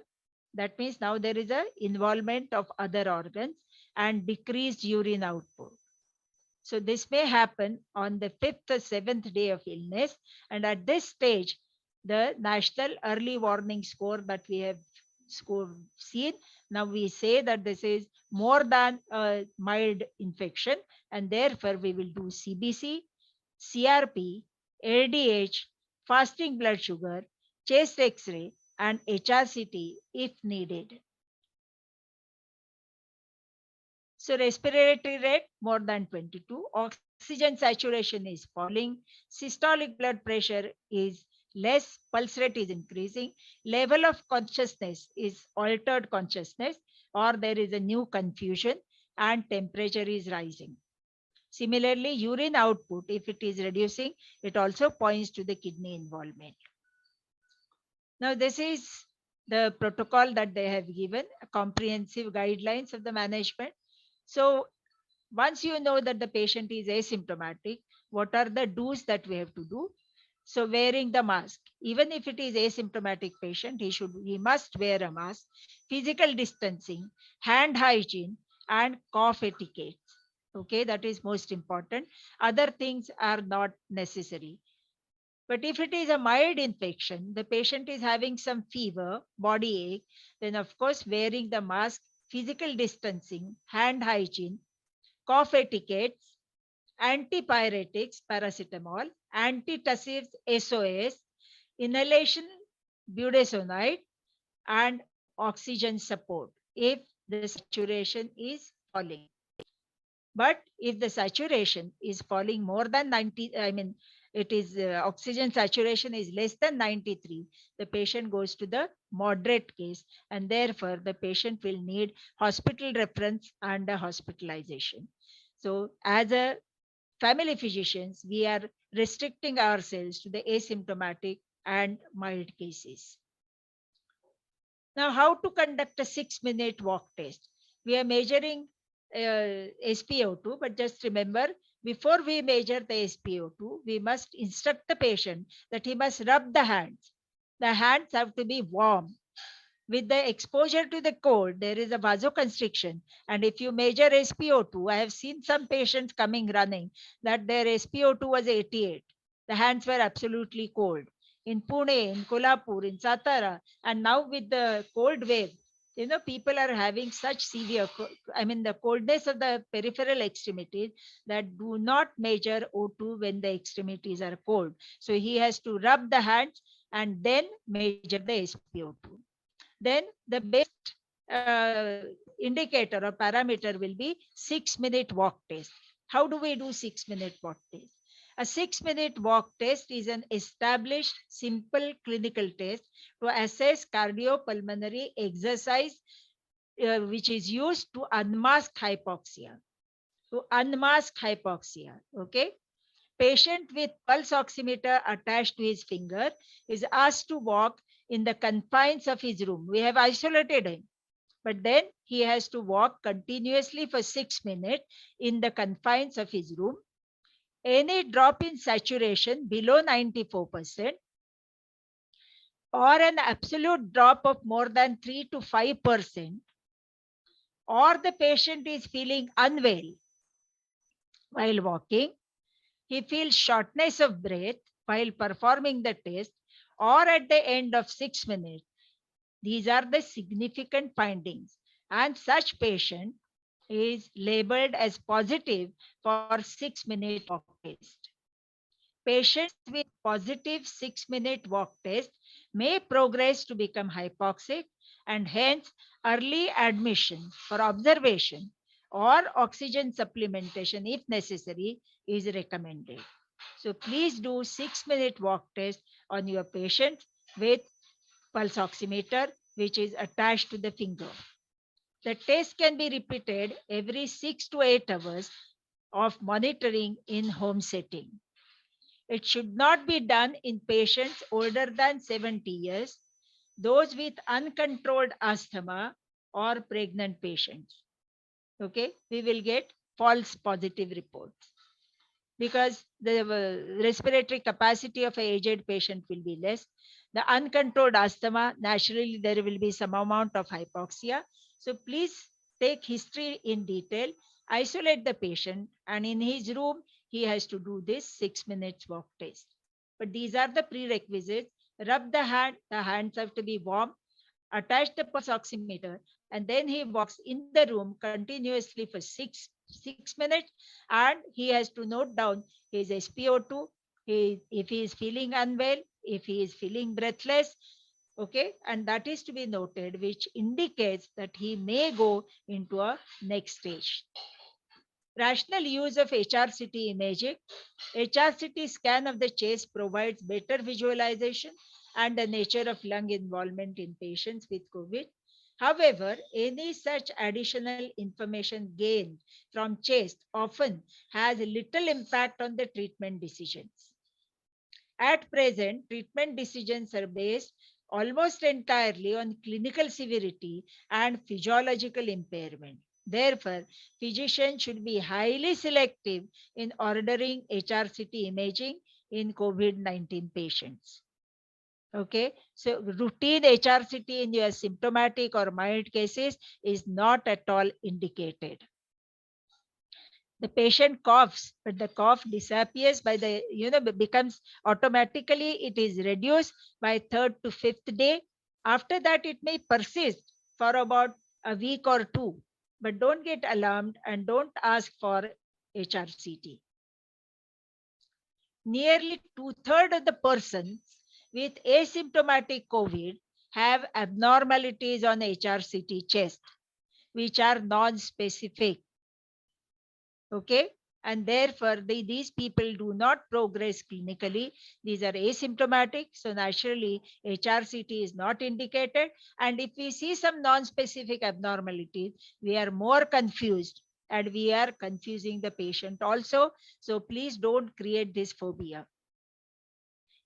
B: That means now there is a involvement of other organs and decreased urine output. So this may happen on the 5th or 7th day of illness. And at this stage, the national early warning score that we have seen, now we say that this is more than a mild infection, and therefore we will do CBC, CRP, LDH, fasting blood sugar, chest X-ray, and HRCT if needed. So respiratory rate more than 22, oxygen saturation is falling, systolic blood pressure is less, pulse rate is increasing, level of consciousness is altered consciousness, or there is a new confusion, and temperature is rising. Similarly, urine output, if it is reducing, it also points to the kidney involvement. Now, this is the protocol that they have given, comprehensive guidelines of the management. So once you know that the patient is asymptomatic, what are the do's that we have to do? So wearing the mask, even if it is asymptomatic patient, he must wear a mask, physical distancing, hand hygiene, and cough etiquette. Okay, that is most important. Other things are not necessary. But if it is a mild infection, the patient is having some fever, body ache, then of course wearing the mask, physical distancing, hand hygiene, cough etiquettes, antipyretics, paracetamol, antitussives, SOS, inhalation, budesonide, and oxygen support if the saturation is falling. But if the saturation is falling more than 90, I mean, it is oxygen saturation is less than 93, the patient goes to the moderate case, and therefore the patient will need hospital reference and a hospitalization. So as a family physicians, we are restricting ourselves to the asymptomatic and mild cases. Now, how to conduct a 6-minute walk test? We are measuring SpO2, but just remember, before we measure the SpO2, we must instruct the patient that he must rub the hands. The hands have to be warm. With the exposure to the cold, there is a vasoconstriction. And if you measure SpO2, I have seen some patients coming running that their SpO2 was 88. The hands were absolutely cold. In Pune, in Kolhapur, in Satara, and now with the cold wave, people are having such severe, the coldness of the peripheral extremities that do not measure O2 when the extremities are cold. So he has to rub the hands and then measure the SpO2. Then the best indicator or parameter will be 6-minute walk test. How do we do 6-minute walk test? A 6-minute walk test is an established, simple clinical test to assess cardiopulmonary exercise, which is used to unmask hypoxia. Okay? Patient with pulse oximeter attached to his finger is asked to walk in the confines of his room. We have isolated him, but then he has to walk continuously for 6 minutes in the confines of his room. Any drop in saturation below 94% or an absolute drop of more than 3 to 5%, or the patient is feeling unwell while walking, he feels shortness of breath while performing the test, or at the end of 6 minutes. These are the significant findings, and such patient is labeled as positive for 6-minute walk test. Patients with positive 6-minute walk test may progress to become hypoxic, and hence early admission for observation or oxygen supplementation if necessary is recommended. So please do 6-minute walk test on your patient with pulse oximeter, which is attached to the finger. The test can be repeated every 6 to 8 hours of monitoring in home setting. It should not be done in patients older than 70 years, those with uncontrolled asthma, or pregnant patients. Okay, we will get false positive reports. because the respiratory capacity of an aged patient will be less. The uncontrolled asthma, naturally there will be some amount of hypoxia. So please take history in detail, isolate the patient, and in his room, he has to do this 6 minutes walk test. But these are the prerequisites. Rub the hands have to be warm, attach the pulse oximeter, and then he walks in the room continuously for six minutes, and he has to note down his SpO2, if he is feeling unwell, if he is feeling breathless, okay, and that is to be noted, which indicates that he may go into a next stage. Rational use of HRCT imaging. HRCT scan of the chest provides better visualization and the nature of lung involvement in patients with COVID. However, any such additional information gained from chest often has little impact on the treatment decisions. At present, treatment decisions are based almost entirely on clinical severity and physiological impairment. Therefore, physicians should be highly selective in ordering HRCT imaging in COVID-19 patients. Okay, so routine HRCT in your symptomatic or mild cases is not at all indicated. The patient coughs, but the cough disappears by the, becomes automatically, it is reduced by third to fifth day. After that, it may persist for about a week or two, but don't get alarmed and don't ask for HRCT. Nearly two-thirds of the persons with asymptomatic COVID have abnormalities on HRCT chest, which are non-specific. Okay, and therefore these people do not progress clinically. These are asymptomatic, so naturally HRCT is not indicated. And if we see some non-specific abnormalities, we are more confused and we are confusing the patient also. So please don't create this phobia.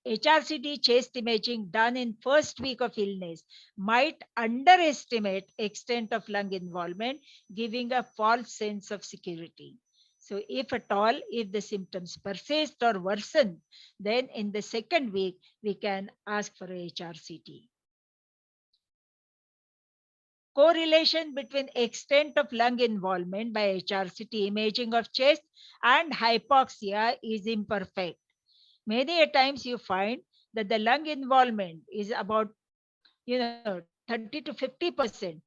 B: HRCT chest imaging done in first week of illness might underestimate extent of lung involvement, giving a false sense of security. So if at all, if the symptoms persist or worsen, then in the second week, we can ask for a HRCT. Correlation between extent of lung involvement by HRCT imaging of chest and hypoxia is imperfect. Many a times you find that the lung involvement is about 30 to 50%,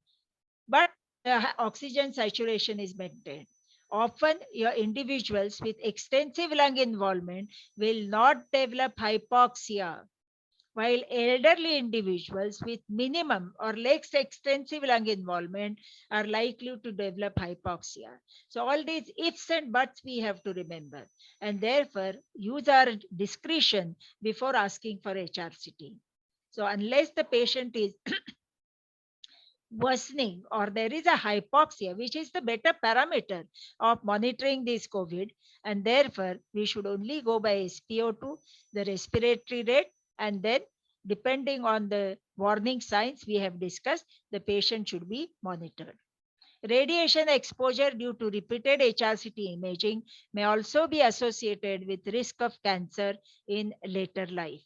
B: but the oxygen saturation is maintained. Often your individuals with extensive lung involvement will not develop hypoxia, while elderly individuals with minimum or less extensive lung involvement are likely to develop hypoxia. So all these ifs and buts we have to remember, and therefore use our discretion before asking for HRCT. So unless the patient is worsening or there is a hypoxia, which is the better parameter of monitoring this COVID, and therefore we should only go by SpO2, the respiratory rate, and then depending on the warning signs we have discussed, the patient should be monitored. Radiation exposure due to repeated HRCT imaging may also be associated with risk of cancer in later life.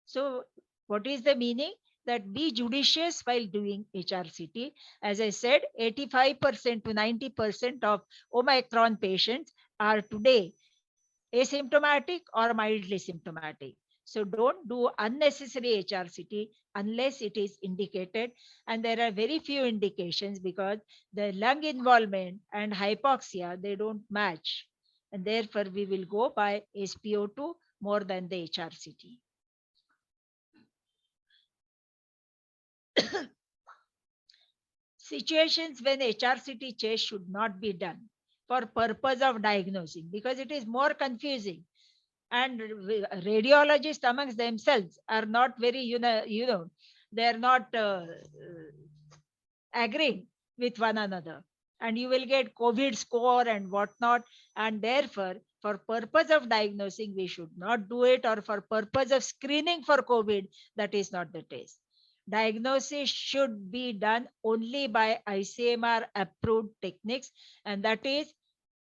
B: So what is the meaning? That be judicious while doing HRCT. As I said, 85% to 90% of Omicron patients are today asymptomatic or mildly symptomatic. So don't do unnecessary HRCT unless it is indicated. And there are very few indications because the lung involvement and hypoxia, they don't match. And therefore we will go by SpO2 more than the HRCT. Situations when HRCT chest should not be done for purpose of diagnosing, because it is more confusing, and radiologists amongst themselves are not very they are not agreeing with one another, and you will get COVID score and whatnot, and therefore for purpose of diagnosing we should not do it, or for purpose of screening for COVID, that is not the case. Diagnosis should be done only by ICMR approved techniques, and that is,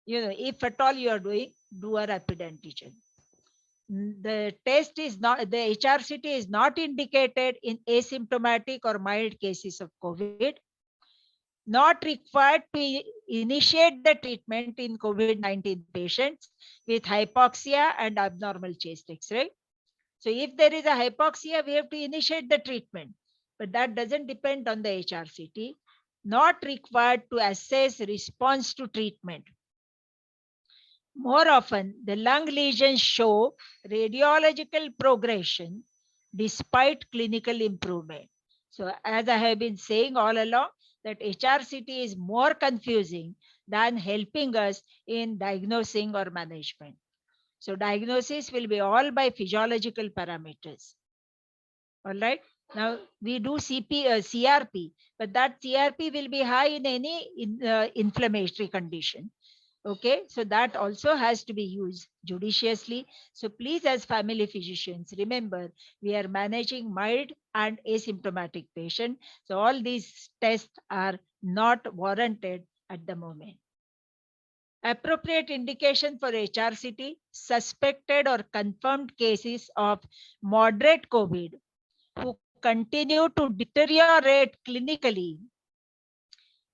B: if at all you are doing do a rapid antigen. The test is not, the HRCT is not indicated in asymptomatic or mild cases of COVID, not required to initiate the treatment in COVID-19 patients with hypoxia and abnormal chest X-ray. So if there is a hypoxia, we have to initiate the treatment, but that doesn't depend on the HRCT. Not required to assess response to treatment. More often, the lung lesions show radiological progression despite clinical improvement. So as I have been saying all along, that HRCT is more confusing than helping us in diagnosing or management. So diagnosis will be all by physiological parameters. All right. Now we do CRP, but that CRP will be high in any inflammatory condition. Okay, so that also has to be used judiciously. So please, as family physicians, remember we are managing mild and asymptomatic patient. So all these tests are not warranted at the moment. Appropriate indication for HRCT: suspected or confirmed cases of moderate COVID who continue to deteriorate clinically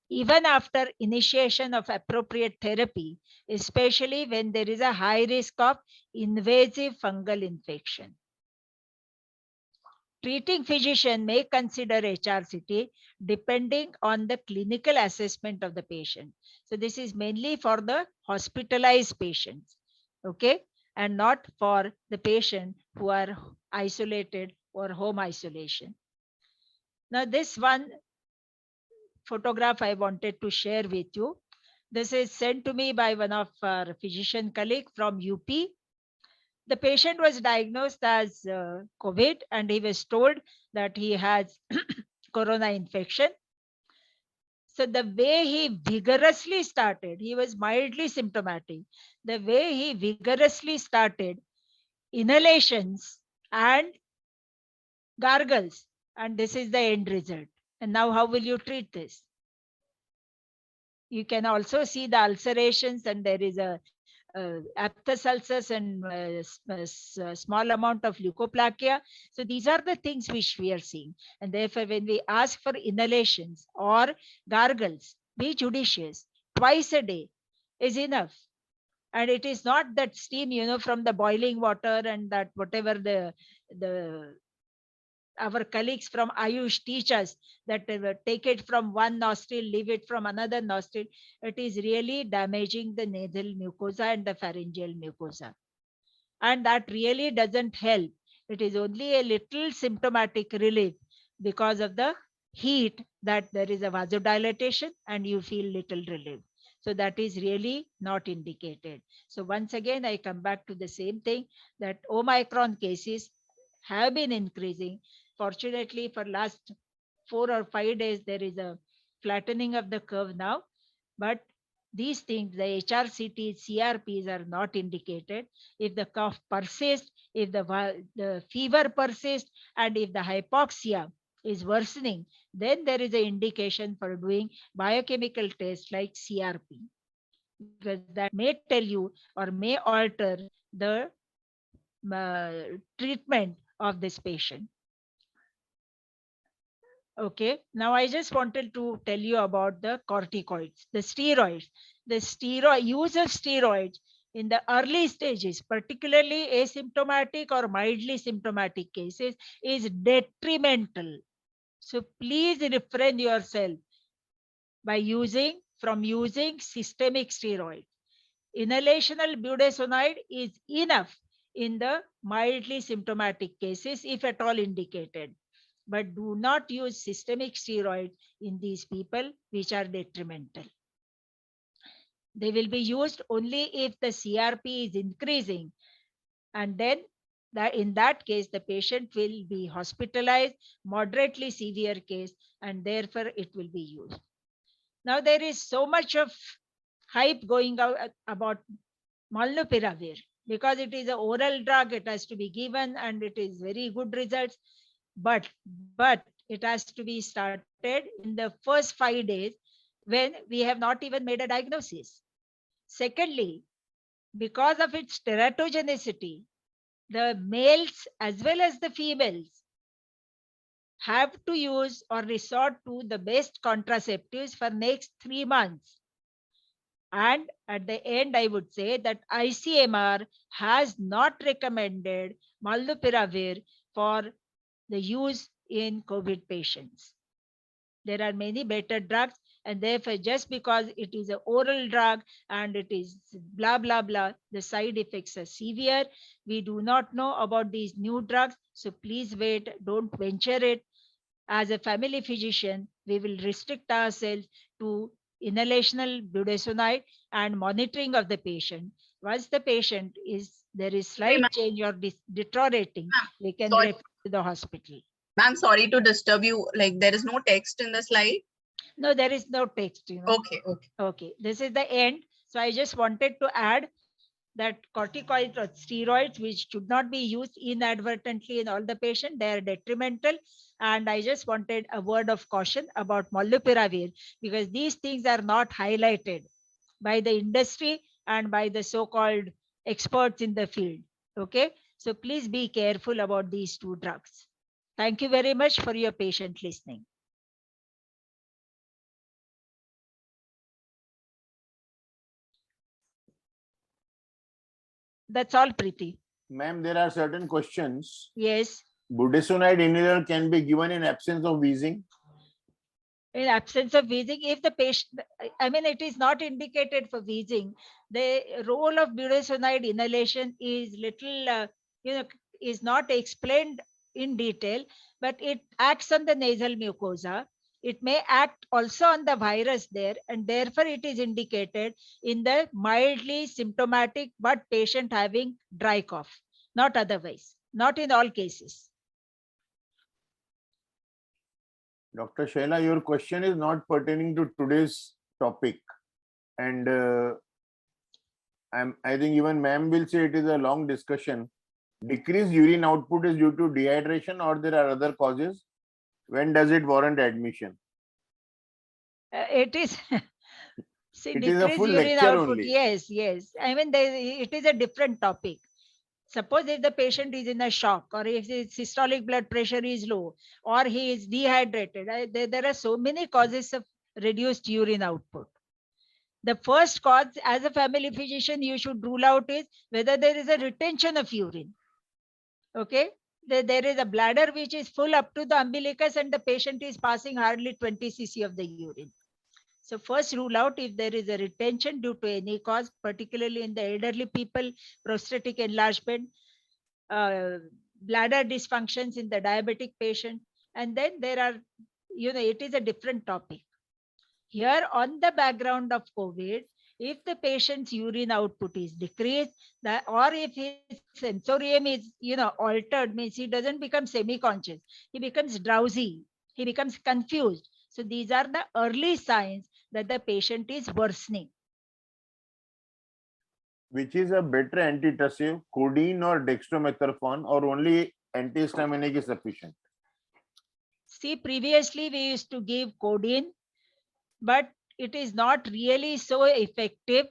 B: even after initiation of appropriate therapy, especially when there is a high risk of invasive fungal infection. Treating physician may consider HRCT depending on the clinical assessment of the patient. So this is mainly for the hospitalized patients, okay, and not for the patient who are isolated or home isolation. Now this one photograph I wanted to share with you. This is sent to me by one of our physician colleague from UP. The patient was diagnosed as COVID and he was told that he has corona infection. So the way he vigorously started, he was mildly symptomatic. The way he vigorously started inhalations and gargles, and this is the end result. And now how will you treat this? You can also see the ulcerations, and there is a aphthous ulcers and small amount of leukoplakia. So these are the things which we are seeing. And therefore, when we ask for inhalations or gargles, be judicious. Twice a day is enough. And it is not that steam, from the boiling water and that whatever the our colleagues from Ayush teach us that take it from one nostril, leave it from another nostril. It is really damaging the nasal mucosa and the pharyngeal mucosa. And that really doesn't help. It is only a little symptomatic relief because of the heat, that there is a vasodilatation and you feel little relief. So that is really not indicated. So once again, I come back to the same thing, that Omicron cases have been increasing. Fortunately, for last 4 or 5 days, there is a flattening of the curve now. But these things, the HRCT, CRPs are not indicated. If the cough persists, if the fever persists, and if the hypoxia is worsening, then there is an indication for doing biochemical tests like CRP, because that may tell you or may alter the treatment of this patient. Okay, now I just wanted to tell you about the corticoids, the steroids. The use of steroids in the early stages, particularly asymptomatic or mildly symptomatic cases, is detrimental. So please refrain yourself from using systemic steroids. Inhalational budesonide is enough in the mildly symptomatic cases, if at all indicated. But do not use systemic steroids in these people, which are detrimental. They will be used only if the CRP is increasing, and then in that case, the patient will be hospitalized, moderately severe case, and therefore it will be used. Now there is so much of hype going out about molnupiravir, because it is an oral drug, it has to be given and it is very good results. But it has to be started in the first 5 days when we have not even made a diagnosis. Secondly, because of its teratogenicity, the males as well as the females have to use or resort to the best contraceptives for next 3 months. And at the end, I would say that ICMR has not recommended molnupiravir for the use in COVID patients. There are many better drugs, and therefore, just because it is an oral drug and it is blah blah blah, the side effects are severe. We do not know about these new drugs, so please wait, don't venture it. As a family physician, we will restrict ourselves to inhalational budesonide and monitoring of the patient. Once the patient is there is
C: Hey,
B: slight change or deteriorating, we can
C: sorry.
B: refer to the hospital.
C: Ma'am, sorry to disturb you. Like there is no text in the slide.
B: No, there is no text,
C: Okay, okay.
B: Okay, this is the end. So I just wanted to add that corticoids or steroids, which should not be used inadvertently in all the patient, they are detrimental. And I just wanted a word of caution about molnupiravir, because these things are not highlighted by the industry and by the so-called experts in the field. Okay, so please be careful about these two drugs. Thank you very much for your patient listening. That's all, Preeti.
A: Ma'am, there are certain questions.
B: Yes.
A: Budesonide inhaler can be given in absence of wheezing.
B: In absence of wheezing, if the patient, I mean, it is not indicated for wheezing. The role of budesonide inhalation is little, is not explained in detail, but it acts on the nasal mucosa. It may act also on the virus there, and therefore it is indicated in the mildly symptomatic but patient having dry cough, not otherwise, not in all cases.
A: Dr. Shaila, your question is not pertaining to today's topic. And I think even ma'am will say it is a long discussion. Decreased urine output is due to dehydration or there are other causes? When does it warrant admission?
B: It is see,
A: It is a
B: decreased
A: full
B: urine
A: lecture
B: output.
A: only.
B: Yes, yes. I mean, it is a different topic. Suppose if the patient is in a shock, or if his systolic blood pressure is low, or he is dehydrated, there are so many causes of reduced urine output. The first cause, as a family physician, you should rule out is whether there is a retention of urine. Okay, there is a bladder which is full up to the umbilicus, and the patient is passing hardly 20 cc of the urine. So first rule out if there is a retention due to any cause, particularly in the elderly people, prostatic enlargement, bladder dysfunctions in the diabetic patient. And then there are, it is a different topic. Here on the background of COVID, if the patient's urine output is decreased, or if his sensorium is, altered, means he doesn't become semi-conscious, he becomes drowsy, he becomes confused. So these are the early signs that the patient is worsening.
A: Which is a better antitussive, codeine or dextromethorphan, or only antihistaminic is sufficient?
B: See, previously we used to give codeine, but it is not really so effective.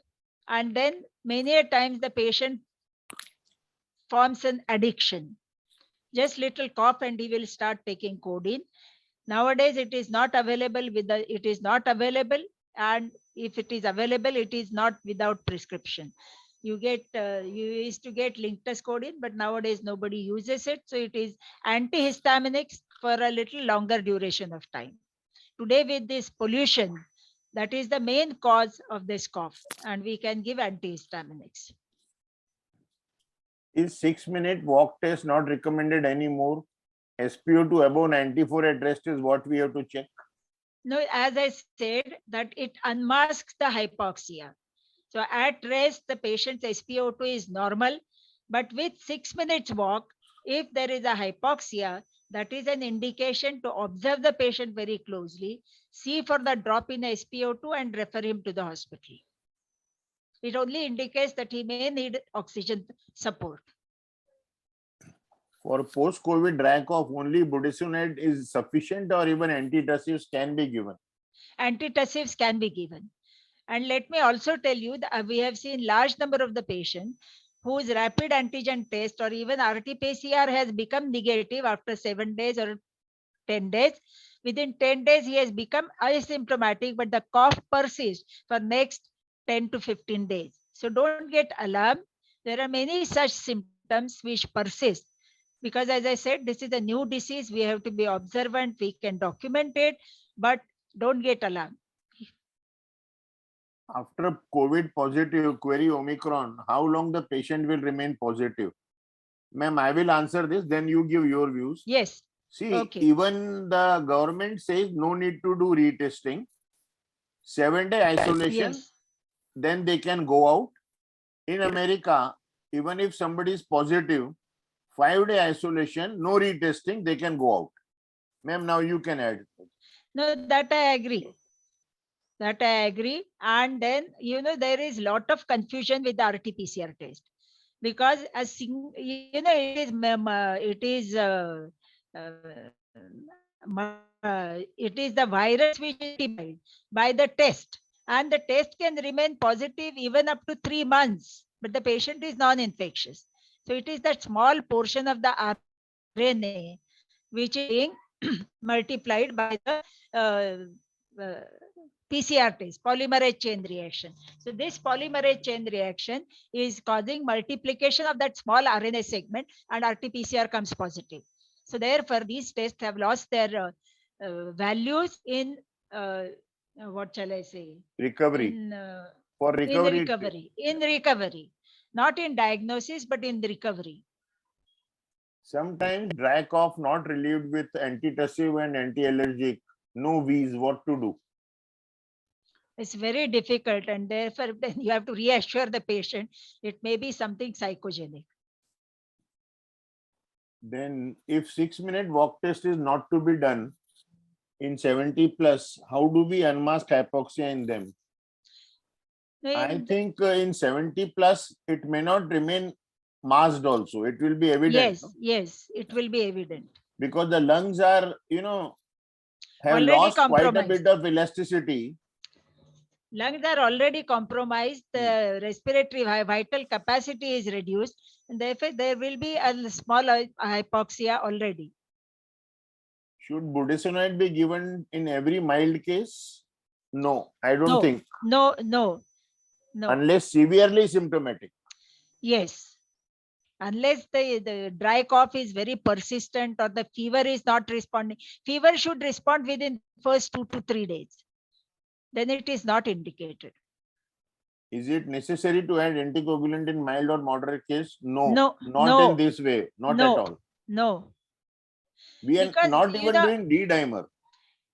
B: And then many a times the patient forms an addiction. Just little cough and he will start taking codeine. Nowadays it is not available it is not available, and if it is available, it is not without prescription. You used to get Linctus codeine, but nowadays nobody uses it. So it is antihistaminics for a little longer duration of time. Today with this pollution, that is the main cause of this cough, and we can give antihistaminics.
A: Is 6-minute walk test not recommended anymore? SpO2 above 94 at rest is what we have to check.
B: No, as I said, that it unmasks the hypoxia. So at rest, the patient's SpO2 is normal, but with 6 minutes walk, if there is a hypoxia, that is an indication to observe the patient very closely, see for the drop in SpO2 and refer him to the hospital. It only indicates that he may need oxygen support.
A: For post-COVID dry cough, only budesonide is sufficient or even antitussives can be given?
B: Antitussives can be given. And let me also tell you that we have seen large number of the patients whose rapid antigen test or even RT-PCR has become negative after 7 days or 10 days. Within 10 days, he has become asymptomatic, but the cough persists for next 10 to 15 days. So don't get alarmed. There are many such symptoms which persist. Because as I said, this is a new disease. We have to be observant. We can document it, but don't get alarmed.
A: After COVID positive query Omicron, how long the patient will remain positive? Ma'am, I will answer this, then you give your views.
B: Yes.
A: See,
B: Okay.
A: even the government says no need to do retesting. 7-day isolation,
B: Yes.
A: then they can go out. In America, even if somebody is positive, 5-day isolation, no retesting, they can go out. Ma'am, now you can add.
B: No, that I agree. That I agree. And then, there is lot of confusion with the RT-PCR test because it is the virus which is identified by the test, and the test can remain positive even up to 3 months, but the patient is non-infectious. So it is that small portion of the RNA which is being multiplied by the PCR test, polymerase chain reaction. So this polymerase chain reaction is causing multiplication of that small RNA segment, and RT-PCR comes positive. So therefore, these tests have lost their values in what shall I say?
A: Recovery. For recovery.
B: In recovery, not in diagnosis, but in the recovery.
A: Sometimes dry cough not relieved with antitussive and anti-allergic, no wheeze, what to do?
B: It's very difficult, and therefore then you have to reassure the patient it may be something psychogenic.
A: Then if 6-minute walk test is not to be done in 70 plus, how do we unmask hypoxia in them? I think in 70 plus, it may not remain masked also. It will be evident.
B: Yes,
A: no?
B: yes, it will be evident.
A: Because the lungs are, have
B: Already
A: lost quite a
B: compromised.
A: bit of elasticity.
B: Lungs are already compromised. The respiratory vital capacity is reduced, and therefore there will be a small hypoxia already.
A: Should budesonide be given in every mild case? No, I don't
B: No,
A: think.
B: no.
A: Unless severely symptomatic.
B: Yes. Unless the dry cough is very persistent or the fever is not responding. Fever should respond within the first 2 to 3 days. Then it is not indicated.
A: Is it necessary to add anticoagulant in mild or moderate case? No,
B: No,
A: not
B: no,
A: in this way, not
B: no,
A: at all.
B: No.
A: We are
B: Because,
A: not even doing D-dimer.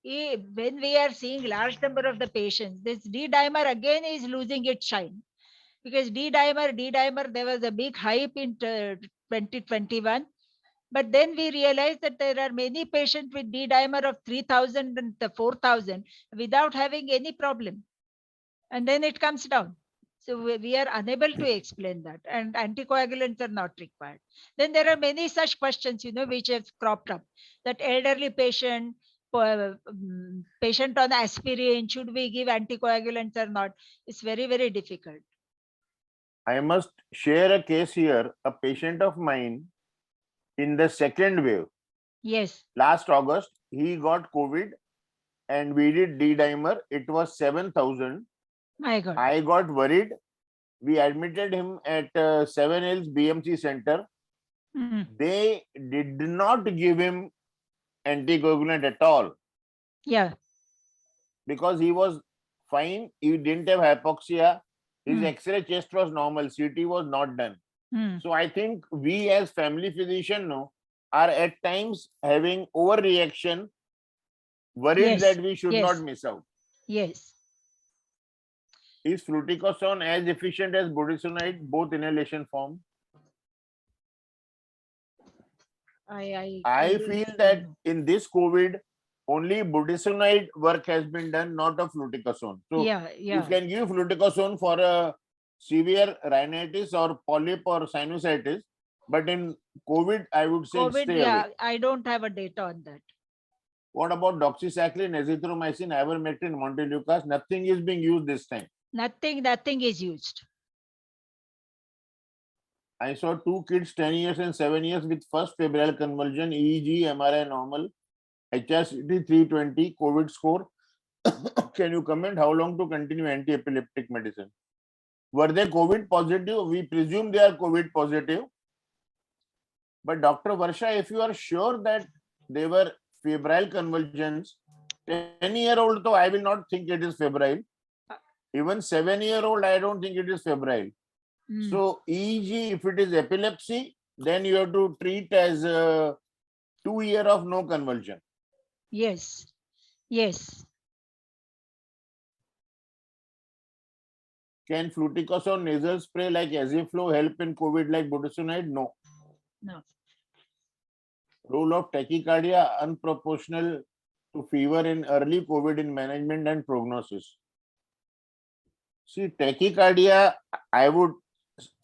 B: When we are seeing large number of the patients, this D-dimer again is losing its shine. Because D-dimer, there was a big hype in 2021. But then we realized that there are many patients with D-dimer of 3,000 and 4,000 without having any problem. And then it comes down. So we are unable to explain that, and anticoagulants are not required. Then there are many such questions, which have cropped up. That elderly patient on aspirin, should we give anticoagulants or not? It's very, very difficult.
A: I must share a case here. A patient of mine in the second wave.
B: Yes.
A: Last August, he got COVID and we did D-dimer. It was 7,000.
B: My God.
A: I got worried. We admitted him at 7 Hills BMC Center. They did not give him anticoagulant at all.
B: Yeah.
A: Because he was fine. He didn't have hypoxia. His X-ray chest was normal. CT was not done. So I think we as family physician are at times having overreaction, worried that we should not miss out.
B: Yes.
A: Is fluticasone as efficient as budesonide, both inhalation form? I feel that in this COVID, only budesonide work has been done, not of fluticasone. So you can give fluticasone for a severe rhinitis or polyp or sinusitis, but in COVID, I would say stay away.
B: I don't have a data on that.
A: What about doxycycline, azithromycin, ivermectin, montelukast? Nothing is being used this time.
B: Nothing is used.
A: I saw 2 kids, 10 years and 7 years, with first febrile convulsion, EEG, MRI normal, HRCT 320, COVID score. Can you comment how long to continue anti-epileptic medicine? Were they COVID positive? We presume they are COVID positive. But Dr. Varsha, if you are sure that they were febrile convulsions, 10-year-old, though, I will not think it is febrile. Even 7-year-old, I don't think it is febrile.
B: Hmm.
A: So EEG, if it is epilepsy, then you have to treat as 2 years of no convulsion.
B: Yes. Yes.
A: Can fluticasone nasal spray like Aziflow help in COVID like budesonide? No.
B: No.
A: Role of tachycardia unproportional to fever in early COVID in management and prognosis. See, tachycardia, I would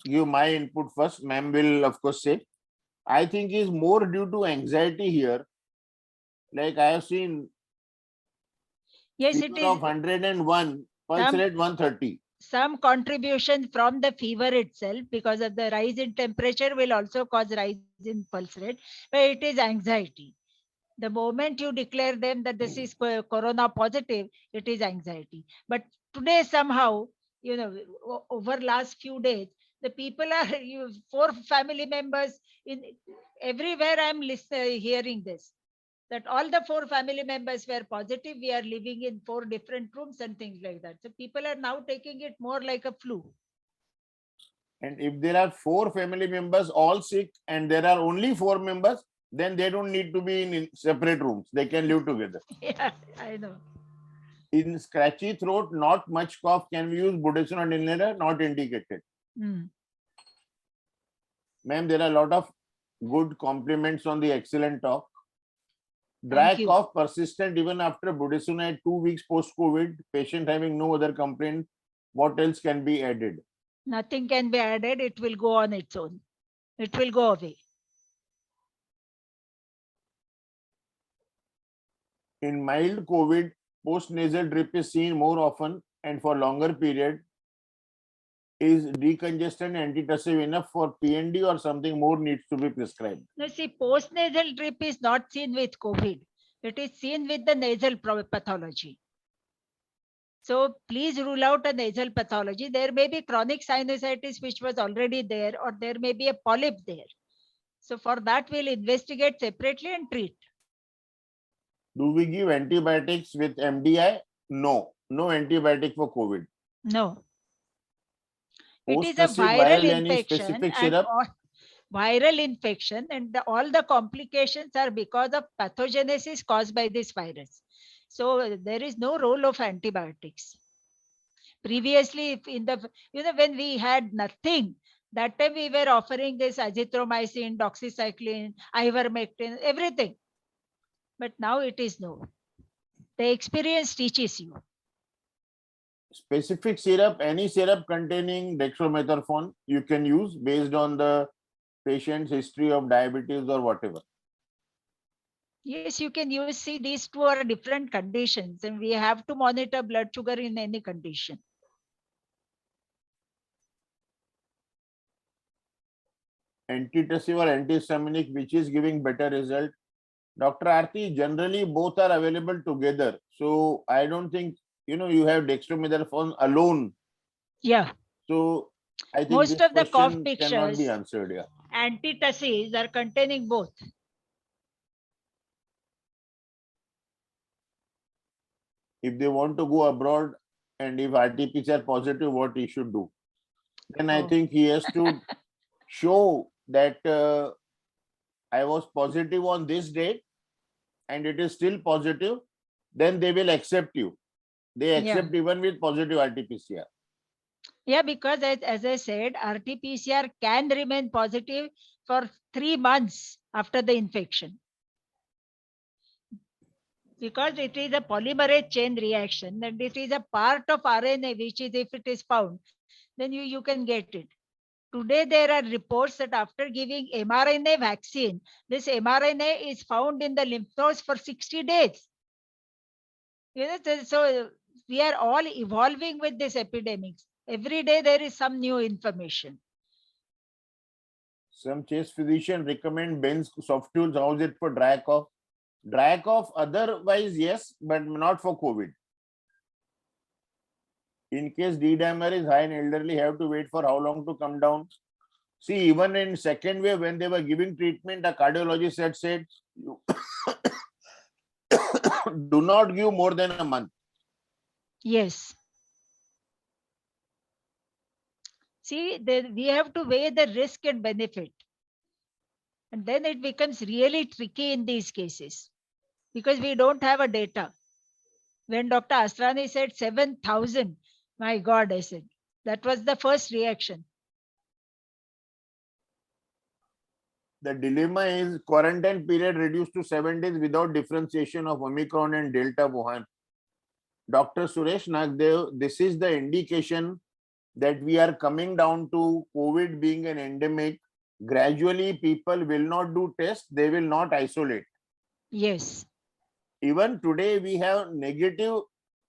A: give my input first. Ma'am will, of course, say. I think is more due to anxiety here. Like I have seen
B: Yes, it
A: fever
B: is
A: of 101, pulse
B: some
A: rate 130.
B: some contribution from the fever itself, because of the rise in temperature will also cause rise in pulse rate, but it is anxiety. The moment you declare them that this is corona positive, it is anxiety. But today somehow, over last few days, the people are four family members in everywhere. I'm hearing this, that all the four family members were positive. We are living in four different rooms and things like that. So people are now taking it more like a flu.
A: And if there are 4 family members all sick and there are only 4 members, then they don't need to be in separate rooms. They can live together.
B: Yeah, I know.
A: In scratchy throat, not much cough, can we use budesonide inhaler? Not indicated.
B: Mm.
A: Ma'am, there are a lot of good compliments on the excellent talk. Dry
B: Thank you.
A: cough persistent even after budesonide 2 weeks post-COVID, patient having no other complaint. What else can be added?
B: Nothing can be added. It will go on its own. It will go away.
A: In mild COVID, post-nasal drip is seen more often and for longer period. Is decongestant antitussive enough for PND or something more needs to be prescribed?
B: Now, see, post-nasal drip is not seen with COVID. It is seen with the nasal pathology. So please rule out a nasal pathology. There may be chronic sinusitis which was already there, or there may be a polyp there. So for that, we'll investigate separately and treat.
A: Do we give antibiotics with MDI? No. No antibiotic for COVID.
B: No. It is a
A: Post-nasal
B: viral
A: any
B: infection,
A: specific
B: and
A: syrup?
B: viral infection, and all the complications are because of pathogenesis caused by this virus. So there is no role of antibiotics. Previously, if in the when we had nothing, that time we were offering this azithromycin, doxycycline, ivermectin, everything. But now it is no. The experience teaches you.
A: Specific syrup, any syrup containing dextromethorphan you can use based on the patient's history of diabetes or whatever.
B: Yes, you can use. See, these two are different conditions, and we have to monitor blood sugar in any condition.
A: Antitussive or antihistaminic, which is giving better result? Dr. Aarti, generally both are available together. So I don't think, you have dextromethorphan alone.
B: Yeah.
A: So I think
B: most
A: this
B: of the cough
A: question cannot be
B: pictures,
A: answered. Yeah.
B: antitussives are containing both.
A: If they want to go abroad and if RT-PCR positive, what he should do? Then I
B: Oh.
A: think he has to show that I was positive on this date and it is still positive, then they will accept you. They accept even with positive RT-PCR.
B: Yeah, because as I said, RT-PCR can remain positive for 3 months after the infection. Because it is a polymerase chain reaction, and it is a part of RNA, which is, if it is found, then you can get it. Today, there are reports that after giving mRNA vaccine, this mRNA is found in the lymph nodes for 60 days. So we are all evolving with this epidemics. Every day there is some new information.
A: Some chest physician recommend Ben's Softules. How is it for dry cough? Dry cough, otherwise, yes, but not for COVID. In case D-dimer is high and elderly, have to wait for how long to come down? See, even in second wave, when they were giving treatment, a cardiologist had said, do not give more than a month.
B: Yes. See, we have to weigh the risk and benefit. And then it becomes really tricky in these cases because we don't have a data. When Dr. Asrani said 7,000, my God, I said, that was the first reaction.
A: The dilemma is quarantine period reduced to 7 days without differentiation of Omicron and Delta Wuhan. Dr. Suresh Nagdev, this is the indication that we are coming down to COVID being an endemic. Gradually, people will not do tests, they will not isolate.
B: Yes.
A: Even today, we have negative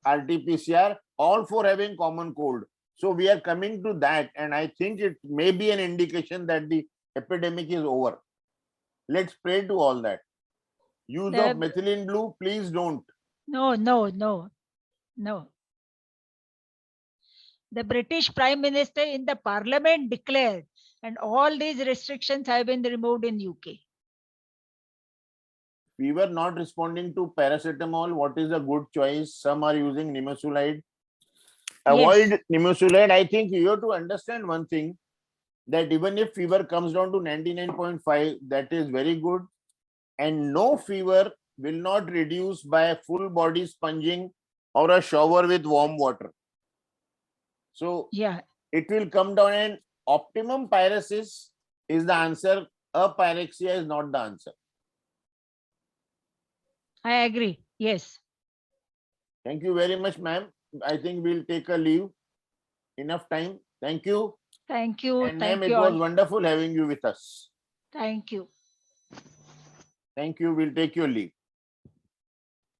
A: RT-PCR, all for having common cold. So we are coming to that, and I think it may be an indication that the epidemic is over. Let's pray to all that. Use of methylene blue, please don't.
B: No. The British Prime Minister in the Parliament declared, and all these restrictions have been removed in UK.
A: We were not responding to paracetamol. What is a good choice? Some are using nimesulide. Avoid nimesulide. I think you have to understand one thing, that even if fever comes down to 99.5, that is very good. And no fever will not reduce by full body sponging or a shower with warm water. So
B: yeah,
A: it will come down, and optimum pyresis is the answer. Apyrexia is not the answer.
B: I agree. Yes.
A: Thank you very much, ma'am. I think we'll take a leave. Enough time. Thank you.
B: Thank you.
A: And ma'am,
B: Thank
A: it
B: you
A: was
B: all.
A: wonderful having you with us.
B: Thank you.
A: Thank you. We'll take your leave.